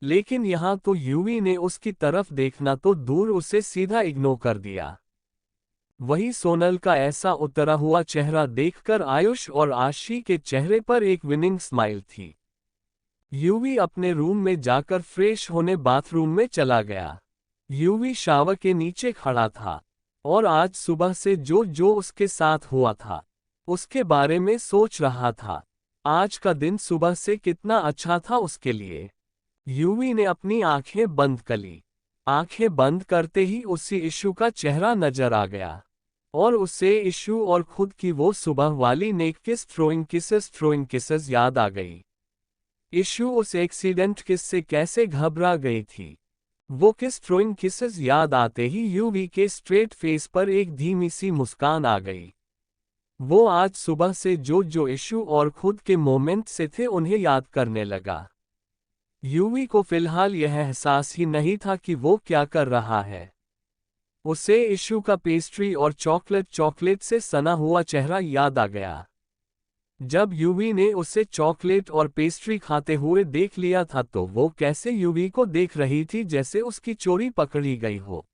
A: लेकिन यहाँ तो यूवी ने उसकी तरफ देखना तो दूर, उसे सीधा इग्नोर कर दिया। वही सोनल का ऐसा उतरा हुआ चेहरा देखकर आयुष और आशी के चेहरे पर एक विनिंग स्माइल थी। यूवी अपने रूम में जाकर फ्रेश होने बाथरूम में चला गया। यूवी शावर के नीचे खड़ा था और आज सुबह से जो जो उसके साथ हुआ था उसके बारे में सोच रहा था। आज का दिन सुबह से कितना अच्छा था उसके लिए। यूवी ने अपनी आंखें बंद कर ली। आंखें बंद करते ही उसी इशू का चेहरा नजर आ गया और उसे इशू और खुद की वो सुबह वाली नेक किस थ्रोइंग किसेस याद आ गई। इशू उस एक्सीडेंट किस से कैसे घबरा गई थी। वो किस थ्रोइंग किसेस याद आते ही यूवी के स्ट्रेट फेस पर एक धीमी सी मुस्कान आ गई। वो आज सुबह से जो जो इशू और खुद के मोमेंट से थे उन्हें याद करने लगा। यूवी को फिलहाल यह एहसास ही नहीं था कि वो क्या कर रहा है। उसे इशू का पेस्ट्री और चॉकलेट से सना हुआ चेहरा याद आ गया। जब यूवी ने उसे चॉकलेट और पेस्ट्री खाते हुए देख लिया था तो वो कैसे यूवी को देख रही थी जैसे उसकी चोरी पकड़ी गई हो।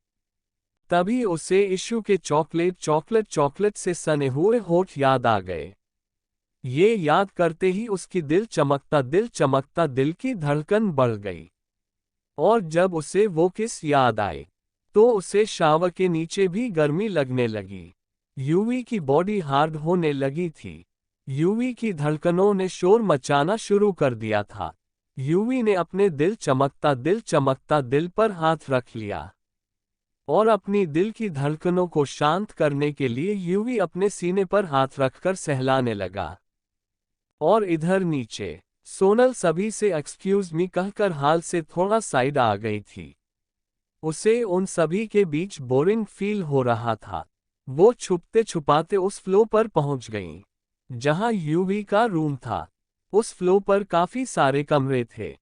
A: तभी उसे इशू के चॉकलेट से सने हुए होठ याद आ गए। ये याद करते ही उसकी दिल चमकता दिल की धड़कन बढ़ गई। और जब उसे वो किस याद आए तो उसे शावर के नीचे भी गर्मी लगने लगी। यूवी की बॉडी हार्ड होने लगी थी। यूवी की धड़कनों ने शोर मचाना शुरू कर दिया था। यूवी ने अपने दिल चमकता दिल पर हाथ रख लिया और अपनी दिल की धड़कनों को शांत करने के लिए यूवी अपने सीने पर हाथ रखकर सहलाने लगा। और इधर नीचे सोनल सभी से एक्सक्यूज मी कहकर हाल से थोड़ा साइड आ गई थी। उसे उन सभी के बीच बोरिंग फील हो रहा था। वो छुपते छुपाते उस फ्लो पर पहुंच गई जहां यूवी का रूम था। उस फ्लो पर काफी सारे कमरे थे।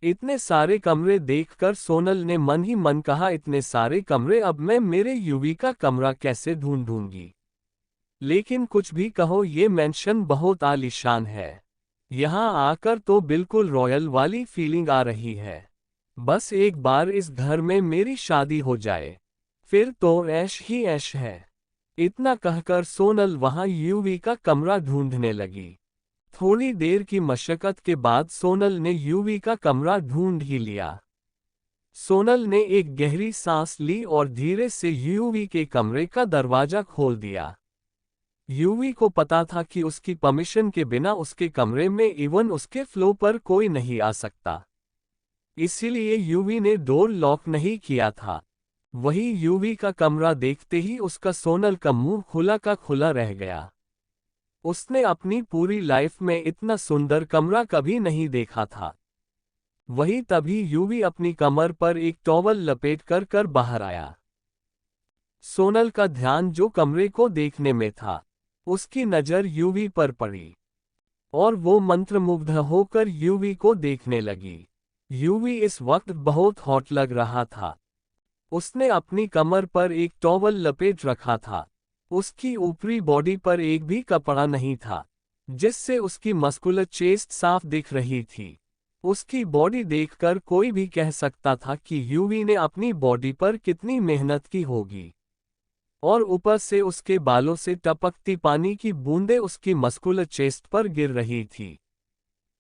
A: इतने सारे कमरे देखकर सोनल ने मन ही मन कहा, इतने सारे कमरे, अब मैं मेरे यूवी का कमरा कैसे ढूंढूंगी। लेकिन कुछ भी कहो, ये मेंशन बहुत आलीशान है। यहाँ आकर तो बिल्कुल रॉयल वाली फीलिंग आ रही है। बस एक बार इस घर में मेरी शादी हो जाए, फिर तो ऐश ही ऐश है। इतना कहकर सोनल वहां यूवी का कमरा ढूंढने लगी। थोड़ी देर की मशक्कत के बाद सोनल ने यूवी का कमरा ढूंढ ही लिया। सोनल ने एक गहरी सांस ली और धीरे से यूवी के कमरे का दरवाजा खोल दिया। यूवी को पता था कि उसकी परमिशन के बिना उसके कमरे में इवन उसके फ्लो पर कोई नहीं आ सकता। इसीलिए यूवी ने डोर लॉक नहीं किया था। वही यूवी का कमरा देखते ही उसका सोनल का मुंह खुला का खुला रह गया। उसने अपनी पूरी लाइफ में इतना सुंदर कमरा कभी नहीं देखा था। वही तभी यूवी अपनी कमर पर एक टॉवल लपेट कर बाहर आया। सोनल का ध्यान जो कमरे को देखने में था, उसकी नजर यूवी पर पड़ी और वो मंत्रमुग्ध होकर यूवी को देखने लगी। यूवी इस वक्त बहुत हॉट लग रहा था। उसने अपनी कमर पर एक टॉवल लपेट रखा था। उसकी ऊपरी बॉडी पर एक भी कपड़ा नहीं था, जिससे उसकी मस्कुलर चेस्ट साफ दिख रही थी। उसकी बॉडी देखकर कोई भी कह सकता था कि यूवी ने अपनी बॉडी पर कितनी मेहनत की होगी। और ऊपर से उसके बालों से टपकती पानी की बूंदें उसकी मस्कुलर चेस्ट पर गिर रही थी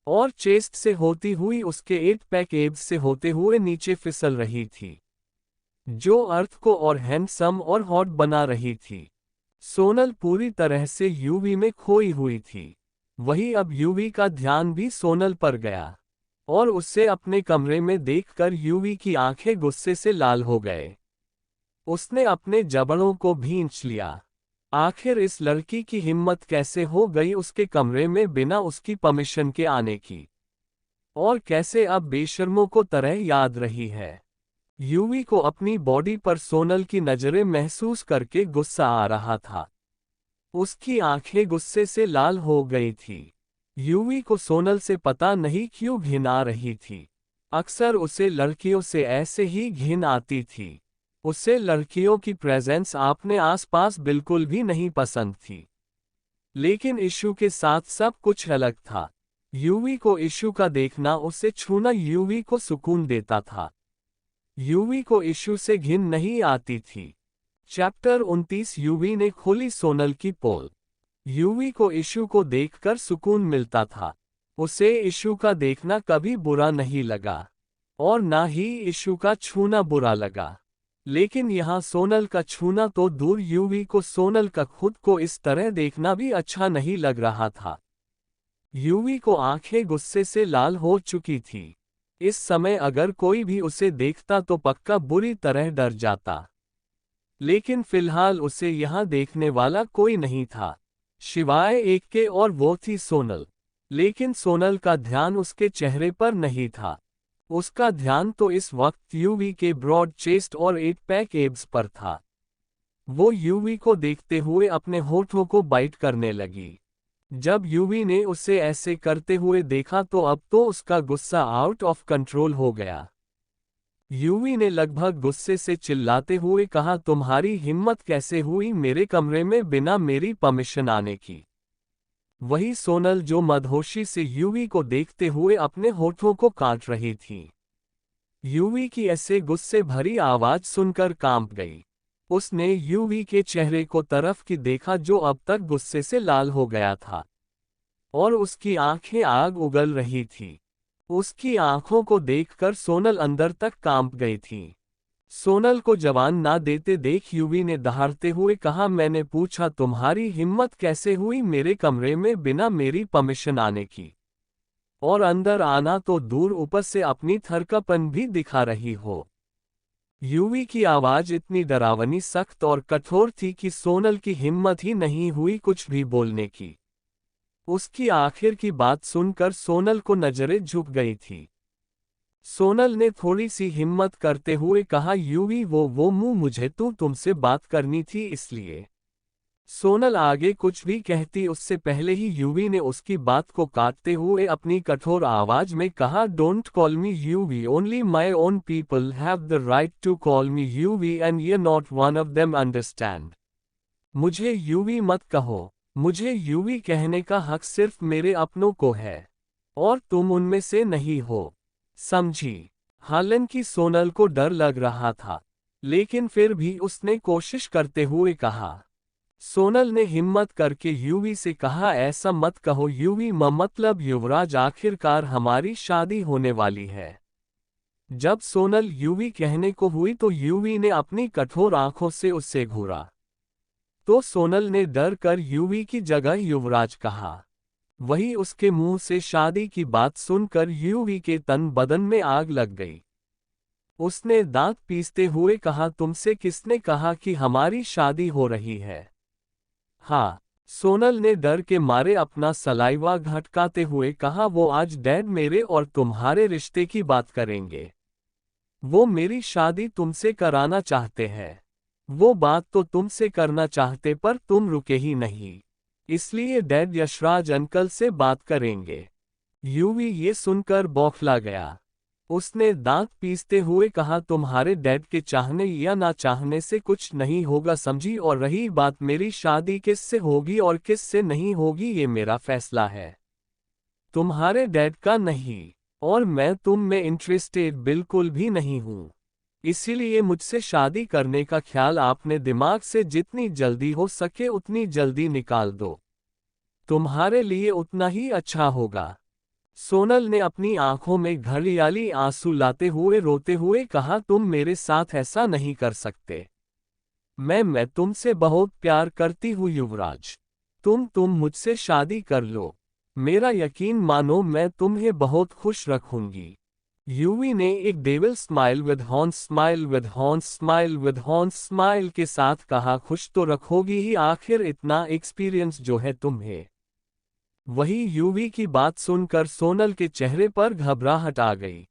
A: और चेस्ट से होती हुई उसके 8 पैक एब्स से होते हुए नीचे फिसल रही थी, जो अर्थ को और हैंडसम और हॉट बना रही थी। सोनल पूरी तरह से यूवी में खोई हुई थी। वही अब यूवी का ध्यान भी सोनल पर गया। और उसे अपने कमरे में देखकर यूवी की आंखें गुस्से से लाल हो गए। उसने अपने जबड़ों को भींच लिया। आखिर इस लड़की की हिम्मत कैसे हो गई उसके कमरे में बिना उसकी परमिशन के आने की, और कैसे अब बेशर्मों को तरह याद रही है। यूवी को अपनी बॉडी पर सोनल की नजरें महसूस करके गुस्सा आ रहा था। उसकी आंखें गुस्से से लाल हो गई थी। यूवी को सोनल से पता नहीं क्यों घिन आ रही थी। अक्सर उसे लड़कियों से ऐसे ही घिन आती थी। उसे लड़कियों की प्रेजेंस अपने आसपास बिल्कुल भी नहीं पसंद थी। लेकिन इशू के साथ सब कुछ अलग था। यूवी को इशू का देखना, उसे छूना यूवी को सुकून देता था। यूवी को इशू से घिन नहीं आती थी। चैप्टर 29। यूवी ने खोली सोनल की पोल। यूवी को इशू को देखकर सुकून मिलता था। उसे इशू का देखना कभी बुरा नहीं लगा, और ना ही इशू का छूना बुरा लगा। लेकिन यहाँ सोनल का छूना तो दूर, यूवी को सोनल का खुद को इस तरह देखना भी अच्छा नहीं लग रहा था। यूवी को आंखें गुस्से से लाल हो चुकी थी। इस समय अगर कोई भी उसे देखता तो पक्का बुरी तरह डर जाता। लेकिन फिलहाल उसे यहाँ देखने वाला कोई नहीं था, सिवाय एक के, और वो थी सोनल। लेकिन सोनल का ध्यान उसके चेहरे पर नहीं था। उसका ध्यान तो इस वक्त यूवी के ब्रॉड चेस्ट और 8 पैक एब्स पर था। वो यूवी को देखते हुए अपने होठों को बाइट करने लगी। जब यूवी ने उसे ऐसे करते हुए देखा तो अब तो उसका गुस्सा आउट ऑफ कंट्रोल हो गया। यूवी ने लगभग गुस्से से चिल्लाते हुए कहा, तुम्हारी हिम्मत कैसे हुई मेरे कमरे में बिना मेरी परमिशन आने की? वही सोनल जो मदहोशी से यूवी को देखते हुए अपने होठों को काट रही थी। यूवी की ऐसे गुस्से भरी आवाज सुनकर कांप गई। उसने यूवी के चेहरे को तरफ की देखा जो अब तक गुस्से से लाल हो गया था, और उसकी आंखें आग उगल रही थी। उसकी आंखों को देखकर सोनल अंदर तक कांप गई थी। सोनल को जवान ना देते देख यूवी ने दहाड़ते हुए कहा, मैंने पूछा तुम्हारी हिम्मत कैसे हुई मेरे कमरे में बिना मेरी परमिशन आने की, और अंदर आना तो दूर ऊपर से अपनी थरकापन भी दिखा रही हो। यूवी की आवाज इतनी डरावनी, सख्त और कठोर थी कि सोनल की हिम्मत ही नहीं हुई कुछ भी बोलने की। उसकी आखिर की बात सुनकर सोनल को नजरें झुक गई थी। सोनल ने थोड़ी सी हिम्मत करते हुए कहा, यूवी वो मुंह मुझे तुमसे बात करनी थी इसलिए। सोनल आगे कुछ भी कहती उससे पहले ही यूवी ने उसकी बात को काटते हुए अपनी कठोर आवाज में कहा, don't call me Yuvi, only my own people have the right to call me Yuvi and you not one of them, understand? मुझे यूवी मत कहो। मुझे यूवी कहने का हक सिर्फ मेरे अपनों को है, और तुम उनमें से नहीं हो, समझी? हालांकि सोनल को डर लग रहा था, लेकिन फिर भी उसने कोशिश करते हुए कहा। सोनल ने हिम्मत करके यूवी से कहा, ऐसा मत कहो यूवी, मतलब युवराज, आखिरकार हमारी शादी होने वाली है। जब सोनल यूवी कहने को हुई तो यूवी ने अपनी कठोर आंखों से उससे घूरा, तो सोनल ने डर कर यूवी की जगह युवराज कहा। वही उसके मुंह से शादी की बात सुनकर यूवी के तन बदन में आग लग गई। उसने दांत पीसते हुए कहा, तुमसे किसने कहा कि हमारी शादी हो रही है? हाँ, सोनल ने डर के मारे अपना सलाइवा घटकाते हुए कहा, वो आज डैड मेरे और तुम्हारे रिश्ते की बात करेंगे। वो मेरी शादी तुमसे कराना चाहते हैं। वो बात तो तुमसे करना चाहते पर तुम रुके ही नहीं, इसलिए डैड यशराज अंकल से बात करेंगे। यूवी ये सुनकर बौखला गया। उसने दांत पीसते हुए कहा, तुम्हारे डैड के चाहने या ना चाहने से कुछ नहीं होगा, समझी? और रही बात मेरी शादी किससे होगी और किससे नहीं होगी, ये मेरा फैसला है, तुम्हारे डैड का नहीं। और मैं तुम में इंटरेस्टेड बिल्कुल भी नहीं हूं, इसीलिए मुझसे शादी करने का ख्याल आपने दिमाग से जितनी जल्दी हो सके उतनी जल्दी निकाल दो, तुम्हारे लिए उतना ही अच्छा होगा। सोनल ने अपनी आंखों में घड़ियाली आंसू लाते हुए रोते हुए कहा, तुम मेरे साथ ऐसा नहीं कर सकते। मैं तुमसे बहुत प्यार करती हूँ युवराज। तुम मुझसे शादी कर लो। मेरा यकीन मानो, मैं तुम्हें बहुत खुश रखूंगी। यूवी ने एक devil smile with horns smile with horns smile with horns smile के साथ कहा, खुश तो रखोगी ही, आखिर इतना एक्सपीरियंस जो है तुम्हें। वही यूवी की बात सुनकर सोनल के चेहरे पर घबराहट आ गई।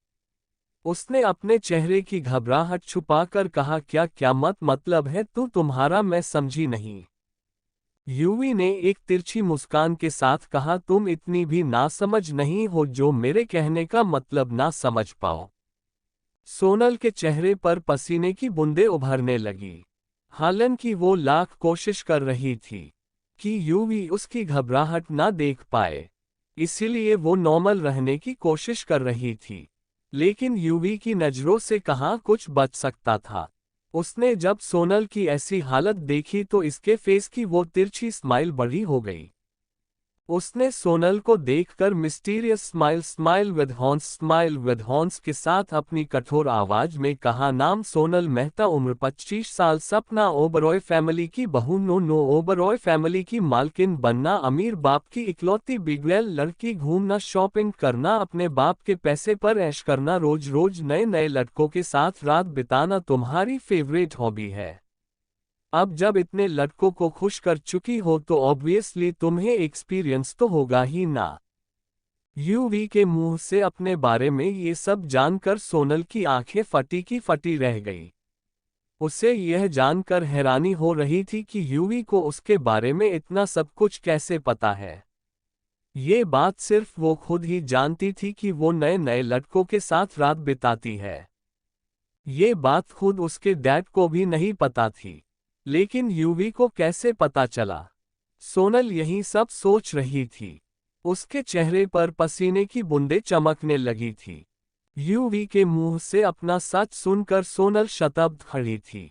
A: उसने अपने चेहरे की घबराहट छुपाकर कहा, क्या क्या मतलब है तुम्हारा, मैं समझी नहीं। यूवी ने एक तिरछी मुस्कान के साथ कहा, तुम इतनी भी नासमझ नहीं हो जो मेरे कहने का मतलब ना समझ पाओ। सोनल के चेहरे पर पसीने की बूंदें उभरने लगी। हालांकि वो लाख कोशिश कर रही थी कि यूवी उसकी घबराहट ना देख पाए, इसीलिए वो नॉर्मल रहने की कोशिश कर रही थी। लेकिन यूवी की नज़रों से कहाँ कुछ बच सकता था। उसने जब सोनल की ऐसी हालत देखी तो इसके फेस की वो तिरछी स्माइल बड़ी हो गई। उसने सोनल को देखकर मिस्टीरियस स्माइल विद हॉर्न्स के साथ अपनी कठोर आवाज में कहा, नाम सोनल मेहता, उम्र 25 साल, सपना ओबरॉय फैमिली की बहू, नो ओबरॉय फैमिली की मालकिन बनना, अमीर बाप की इकलौती बिगड़ैल लड़की, घूमना, शॉपिंग करना, अपने बाप के पैसे पर ऐश करना, रोज रोज नए नए लड़कों के साथ रात बिताना तुम्हारी फेवरेट हॉबी है। अब जब इतने लड़कों को खुश कर चुकी हो तो ऑब्वियसली तुम्हें एक्सपीरियंस तो होगा ही ना। यूवी के मुंह से अपने बारे में ये सब जानकर सोनल की आंखें फटी की फटी रह गई। उसे यह जानकर हैरानी हो रही थी कि यूवी को उसके बारे में इतना सब कुछ कैसे पता है। ये बात सिर्फ वो खुद ही जानती थी कि वो नए नए लड़कों के साथ रात बिताती है। ये बात खुद उसके डैड को भी नहीं पता थी। लेकिन यूवी को कैसे पता चला? सोनल यही सब सोच रही थी। उसके चेहरे पर पसीने की बूंदें चमकने लगी थी। यूवी के मुंह से अपना सच सुनकर सोनल शतब्द खड़ी थी।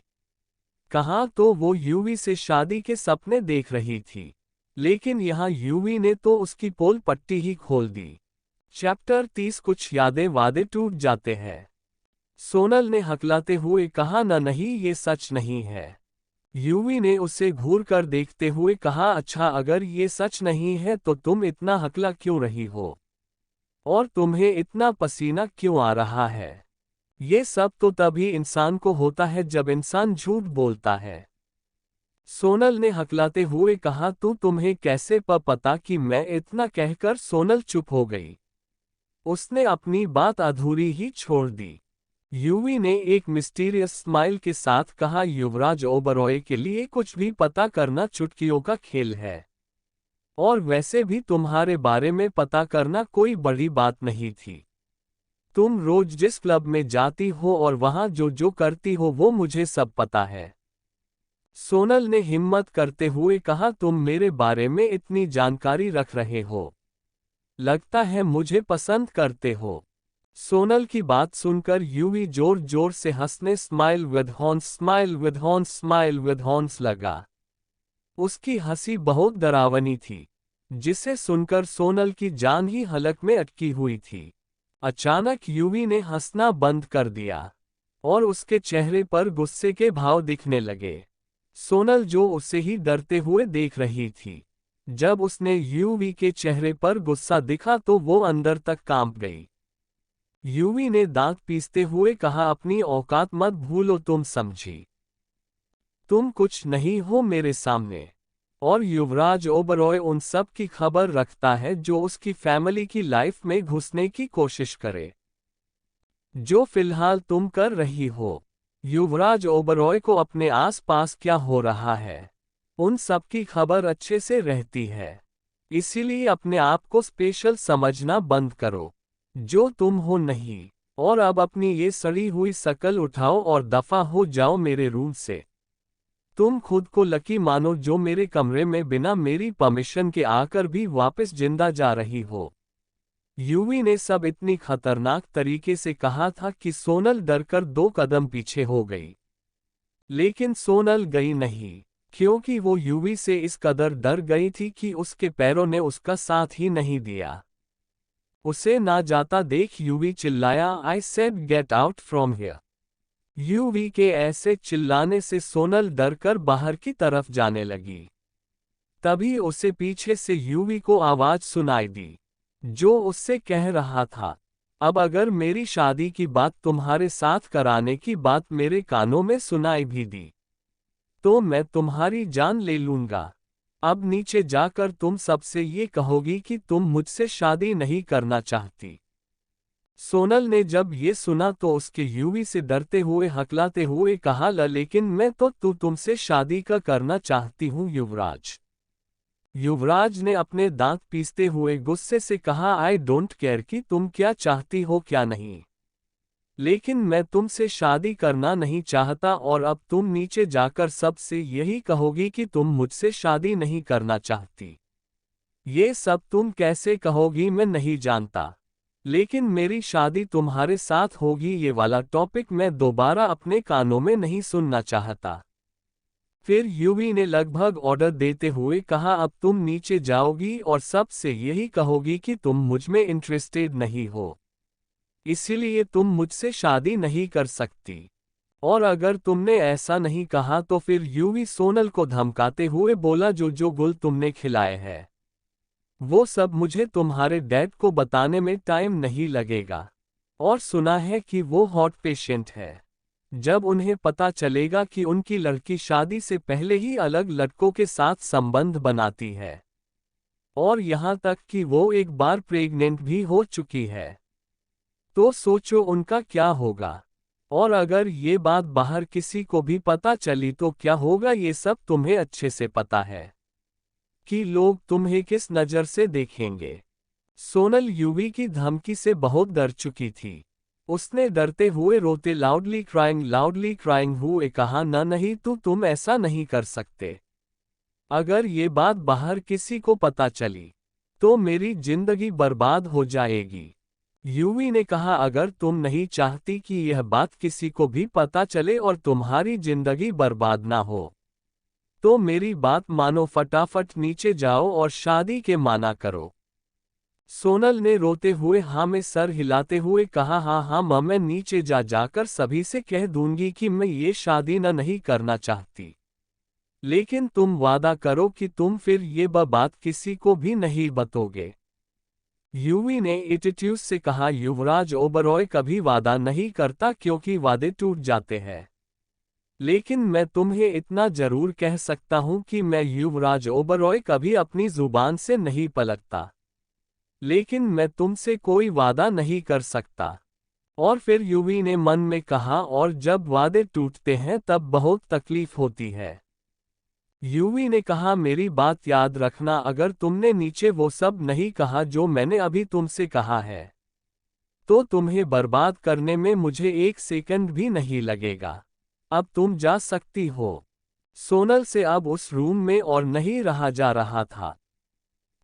A: कहाँ तो वो यूवी से शादी के सपने देख रही थी, लेकिन यहाँ यूवी ने तो उसकी पोल पट्टी ही खोल दी। चैप्टर 30, कुछ यादें वादे टूट जाते हैं। सोनल ने हकलाते हुए कहा, नहीं ये सच नहीं है। यूवी ने उसे घूर कर देखते हुए कहा, अच्छा अगर ये सच नहीं है तो तुम इतना हकला क्यों रही हो? और तुम्हें इतना पसीना क्यों आ रहा है? ये सब तो तभी इंसान को होता है जब इंसान झूठ बोलता है। सोनल ने हकलाते हुए कहा, तुम्हें कैसे पता कि मैं इतना कहकर सोनल चुप हो गई। उसने अपनी बात अधूरी ही छोड़ दी। यूवी ने एक मिस्टीरियस स्माइल के साथ कहा, युवराज ओबरॉय के लिए कुछ भी पता करना चुटकियों का खेल है। और वैसे भी तुम्हारे बारे में पता करना कोई बड़ी बात नहीं थी। तुम रोज जिस क्लब में जाती हो और वहां जो जो करती हो वो मुझे सब पता है। सोनल ने हिम्मत करते हुए कहा, तुम मेरे बारे में इतनी जानकारी रख रहे हो, लगता है मुझे पसंद करते हो। सोनल की बात सुनकर यूवी जोर जोर से हंसने स्माइल विद हॉर्न्स लगा। उसकी हंसी बहुत डरावनी थी, जिसे सुनकर सोनल की जान ही हलक में अटकी हुई थी। अचानक यूवी ने हंसना बंद कर दिया और उसके चेहरे पर गुस्से के भाव दिखने लगे। सोनल जो उसे ही डरते हुए देख रही थी, जब उसने यूवी के चेहरे पर गुस्सा दिखा तो वो अंदर तक कांप गई। यूवी ने दांत पीसते हुए कहा, अपनी औकात मत भूलो, तुम समझी? तुम कुछ नहीं हो मेरे सामने। और युवराज ओबरॉय उन सब की खबर रखता है जो उसकी फैमिली की लाइफ में घुसने की कोशिश करे, जो फिलहाल तुम कर रही हो। युवराज ओबरॉय को अपने आसपास क्या हो रहा है उन सब की खबर अच्छे से रहती है। इसीलिए अपने आप को स्पेशल समझना बंद करो, जो तुम हो नहीं। और अब अपनी ये सड़ी हुई शकल उठाओ और दफा हो जाओ मेरे रूम से। तुम खुद को लकी मानो जो मेरे कमरे में बिना मेरी परमिशन के आकर भी वापस जिंदा जा रही हो। यूवी ने सब इतनी खतरनाक तरीके से कहा था कि सोनल डरकर 2 कदम पीछे हो गई। लेकिन सोनल गई नहीं, क्योंकि वो यूवी से इस कदर डर गई थी कि उसके पैरों ने उसका साथ ही नहीं दिया। उसे ना जाता देख यूवी चिल्लाया, I said get out from here. UV के ऐसे चिल्लाने से सोनल डरकर बाहर की तरफ जाने लगी। तभी उसे पीछे से यूवी को आवाज सुनाई दी, जो उससे कह रहा था, अब अगर मेरी शादी की बात तुम्हारे साथ कराने की बात मेरे कानों में सुनाई भी दी, तो मैं तुम्हारी जान ले लूंगा। अब नीचे जाकर तुम सबसे ये कहोगी कि तुम मुझसे शादी नहीं करना चाहती। सोनल ने जब ये सुना तो उसके यूवी से डरते हुए हकलाते हुए कहा, लेकिन मैं तो तुमसे शादी का करना चाहती हूँ युवराज। युवराज ने अपने दांत पीसते हुए गुस्से से कहा, आई डोंट केयर कि तुम क्या चाहती हो क्या नहीं, लेकिन मैं तुमसे शादी करना नहीं चाहता और अब तुम नीचे जाकर सबसे यही कहोगी कि तुम मुझसे शादी नहीं करना चाहती। ये सब तुम कैसे कहोगी मैं नहीं जानता, लेकिन मेरी शादी तुम्हारे साथ होगी। ये वाला टॉपिक मैं दोबारा अपने कानों में नहीं सुनना चाहता। फिर यूवी ने लगभग ऑर्डर देते हुए कहा, अब तुम नीचे जाओगी और सबसे यही कहोगी कि तुम मुझमें इंटरेस्टेड नहीं हो, इसीलिए तुम मुझसे शादी नहीं कर सकती। और अगर तुमने ऐसा नहीं कहा तो फिर यूवी सोनल को धमकाते हुए बोला, जो गुल तुमने खिलाए हैं वो सब मुझे तुम्हारे डैड को बताने में टाइम नहीं लगेगा, और सुना है कि वो हॉट पेशेंट है। जब उन्हें पता चलेगा कि उनकी लड़की शादी से पहले ही अलग लड़कों के साथ संबंध बनाती है, और यहाँ तक कि वो एक बार प्रेग्नेंट भी हो चुकी है, तो सोचो उनका क्या होगा। और अगर ये बात बाहर किसी को भी पता चली तो क्या होगा, ये सब तुम्हें अच्छे से पता है कि लोग तुम्हें किस नज़र से देखेंगे। सोनल यूवी की धमकी से बहुत डर चुकी थी। उसने डरते हुए रोते लाउडली क्राइंग हुए कहा, नहीं तुम ऐसा नहीं कर सकते। अगर ये बात बाहर किसी को पता चली तो मेरी जिंदगी बर्बाद हो जाएगी। यूवी ने कहा, अगर तुम नहीं चाहती कि यह बात किसी को भी पता चले और तुम्हारी जिंदगी बर्बाद ना हो, तो मेरी बात मानो, फटाफट नीचे जाओ और शादी के माना करो। सोनल ने रोते हुए हाँ में सर हिलाते हुए कहा, हाँ मैं नीचे जाकर सभी से कह दूंगी कि मैं ये शादी नहीं करना चाहती, लेकिन तुम वादा करो कि तुम फिर ये बात किसी को भी नहीं बताओगे। यूवी ने एटीट्यूड से कहा, युवराज ओबरॉय कभी वादा नहीं करता क्योंकि वादे टूट जाते हैं, लेकिन मैं तुम्हें इतना जरूर कह सकता हूं कि मैं युवराज ओबरॉय कभी अपनी जुबान से नहीं पलटता, लेकिन मैं तुमसे कोई वादा नहीं कर सकता। और फिर यूवी ने मन में कहा, और जब वादे टूटते हैं तब बहुत तकलीफ होती है। यूवी ने कहा, मेरी बात याद रखना, अगर तुमने नीचे वो सब नहीं कहा जो मैंने अभी तुमसे कहा है, तो तुम्हें बर्बाद करने में मुझे एक सेकंड भी नहीं लगेगा। अब तुम जा सकती हो। सोनल से अब उस रूम में और नहीं रहा जा रहा था,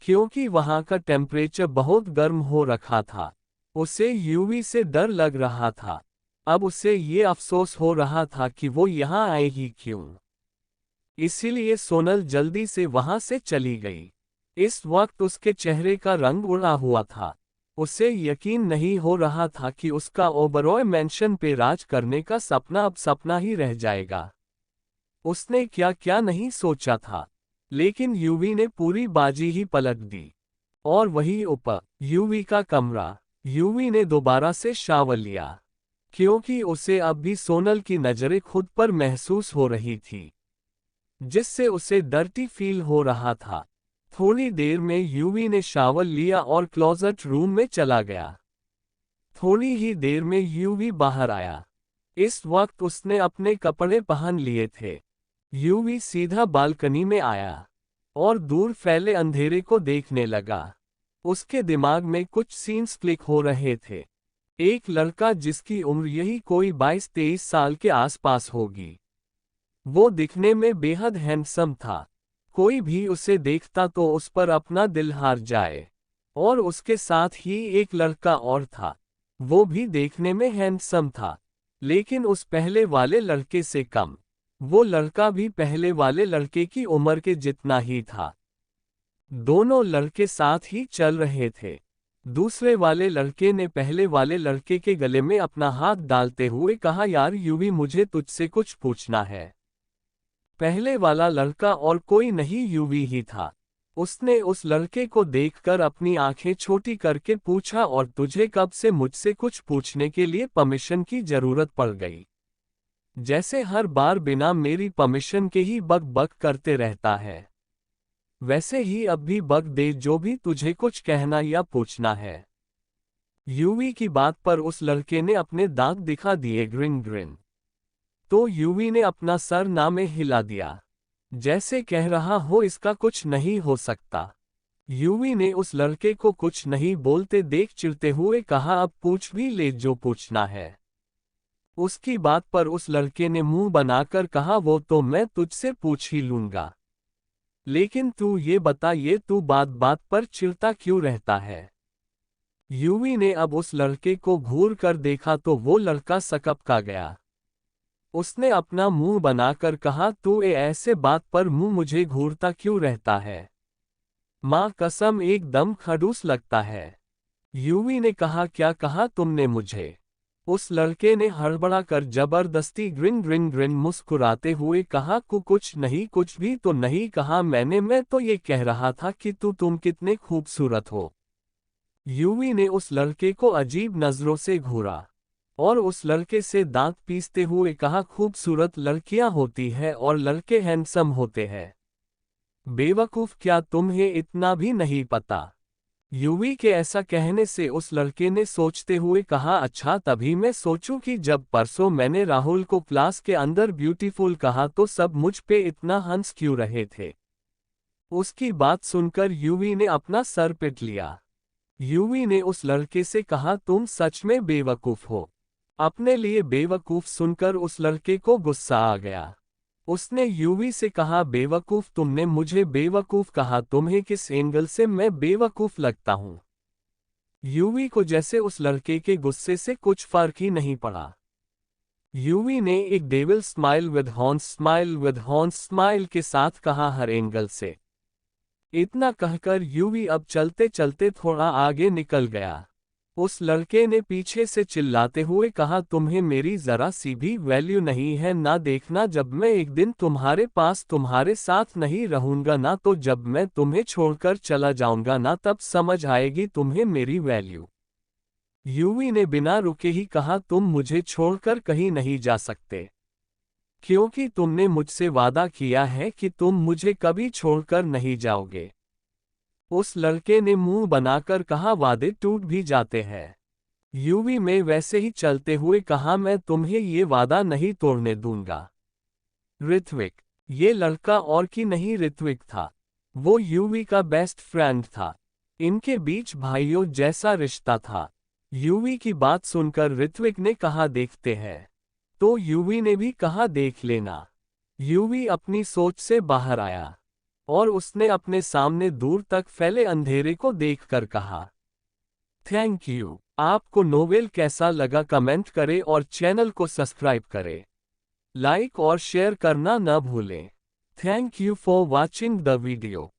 A: क्योंकि वहां का टेम्परेचर बहुत गर्म हो रखा था। उसे यूवी से डर लग रहा था। अब उसे ये अफसोस हो रहा था कि वो यहाँ आए ही क्यों। इसीलिए सोनल जल्दी से वहां से चली गई। इस वक्त उसके चेहरे का रंग उड़ा हुआ था। उसे यकीन नहीं हो रहा था कि उसका ओबरॉय मैंशन पे राज करने का सपना अब सपना ही रह जाएगा। उसने क्या क्या नहीं सोचा था, लेकिन यूवी ने पूरी बाजी ही पलट दी। और वही ऊपर यूवी का कमरा। यूवी ने दोबारा से शावर लिया, क्योंकि उसे अब भी सोनल की नजरें खुद पर महसूस हो रही थी, जिससे उसे डर्टी फील हो रहा था। थोड़ी देर में यूवी ने शावर लिया और क्लोजेट रूम में चला गया। थोड़ी ही देर में यूवी बाहर आया। इस वक्त उसने अपने कपड़े पहन लिए थे। यूवी सीधा बालकनी में आया और दूर फैले अंधेरे को देखने लगा। उसके दिमाग में कुछ सीन्स क्लिक हो रहे थे। एक लड़का जिसकी उम्र यही कोई 22-23 साल के आसपास होगी। वो दिखने में बेहद हैंडसम था। कोई भी उसे देखता तो उस पर अपना दिल हार जाए। और उसके साथ ही एक लड़का और था। वो भी देखने में हैंडसम था, लेकिन उस पहले वाले लड़के से कम। वो लड़का भी पहले वाले लड़के की उम्र के जितना ही था। दोनों लड़के साथ ही चल रहे थे। दूसरे वाले लड़के ने पहले वाले लड़के के गले में अपना हाथ डालते हुए कहा, यार यूवी, मुझे तुझसे कुछ पूछना है। पहले वाला लड़का और कोई नहीं यूवी ही था। उसने उस लड़के को देखकर अपनी आंखें छोटी करके पूछा, और तुझे कब से मुझसे कुछ पूछने के लिए परमिशन की जरूरत पड़ गई? जैसे हर बार बिना मेरी परमिशन के ही बक बक करते रहता है। वैसे ही अब भी बक दे, जो भी तुझे कुछ कहना या पूछना है। यूवी की बात पर उस लड़के ने अपने दांत दिखा दिए, ग्रिन ग्रिन। तो यूवी ने अपना सर ना में हिला दिया, जैसे कह रहा हो इसका कुछ नहीं हो सकता। यूवी ने उस लड़के को कुछ नहीं बोलते देख चिढ़ते हुए कहा, अब पूछ भी ले जो पूछना है। उसकी बात पर उस लड़के ने मुंह बनाकर कहा, वो तो मैं तुझसे पूछ ही लूंगा, लेकिन तू ये बता, ये तू बात बात पर चिढ़ता क्यों रहता है? यूवी ने अब उस लड़के को घूर कर देखा तो वो लड़का सकपका गया। उसने अपना मुंह बनाकर कहा, तू ऐसे बात पर मुंह मुझे घूरता क्यों रहता है? माँ कसम एकदम खड़ूस लगता है। यूवी ने कहा, क्या कहा तुमने मुझे? उस लड़के ने हड़बड़ा कर जबरदस्ती ग्रिन ग्रिन ग्रिन मुस्कुराते हुए कहा, कुछ नहीं, कुछ भी तो नहीं कहा मैंने, मैं तो ये कह रहा था कि तुम कितने खूबसूरत हो। यूवी ने उस लड़के को अजीब नजरों से घूरा और उस लड़के से दांत पीसते हुए कहा, खूबसूरत लड़कियां होती है और लड़के हैंडसम होते हैं। बेवकूफ, क्या तुम्हें इतना भी नहीं पता? यूवी के ऐसा कहने से उस लड़के ने सोचते हुए कहा, अच्छा तभी मैं सोचूं कि जब परसों मैंने राहुल को क्लास के अंदर ब्यूटीफुल कहा तो सब मुझ पे इतना हंस क्यों रहे थे। उसकी बात सुनकर यूवी ने अपना सर पीट लिया। यूवी ने उस लड़के से कहा, तुम सच में बेवकूफ हो। अपने लिए बेवकूफ सुनकर उस लड़के को गुस्सा आ गया। उसने यूवी से कहा, बेवकूफ, तुमने मुझे बेवकूफ कहा, तुम्हें किस एंगल से मैं बेवकूफ लगता हूं? यूवी को जैसे उस लड़के के गुस्से से कुछ फर्क ही नहीं पड़ा। यूवी ने एक devil smile with horns smile के साथ कहा, हर एंगल से। इतना कहकर यूवी अब चलते चलते थोड़ा आगे निकल गया। उस लड़के ने पीछे से चिल्लाते हुए कहा, तुम्हें मेरी जरा सी भी वैल्यू नहीं है ना? देखना जब मैं एक दिन तुम्हारे पास तुम्हारे साथ नहीं रहूंगा ना, तो जब मैं तुम्हें छोड़कर चला जाऊंगा ना, तब समझ आएगी तुम्हें मेरी वैल्यू। यूवी ने बिना रुके ही कहा, तुम मुझे छोड़कर कहीं नहीं जा सकते, क्योंकि तुमने मुझसे वादा किया है कि तुम मुझे कभी छोड़कर नहीं जाओगे। उस लड़के ने मुंह बनाकर कहा, वादे टूट भी जाते हैं। यूवी में वैसे ही चलते हुए कहा, मैं तुम्हें ये वादा नहीं तोड़ने दूंगा। ऋत्विक, ये लड़का और की नहीं ऋत्विक था। वो यूवी का बेस्ट फ्रेंड था। इनके बीच भाइयों जैसा रिश्ता था। यूवी की बात सुनकर ऋत्विक ने कहा, देखते हैं। तो यूवी ने भी कहा, देख लेना। यूवी अपनी सोच से बाहर आया और उसने अपने सामने दूर तक फैले अंधेरे को देखकर कहा, थैंक यू। आपको नोवेल कैसा लगा कमेंट करें और चैनल को सब्सक्राइब करें। लाइक और शेयर करना न भूलें। Thank you for watching the video.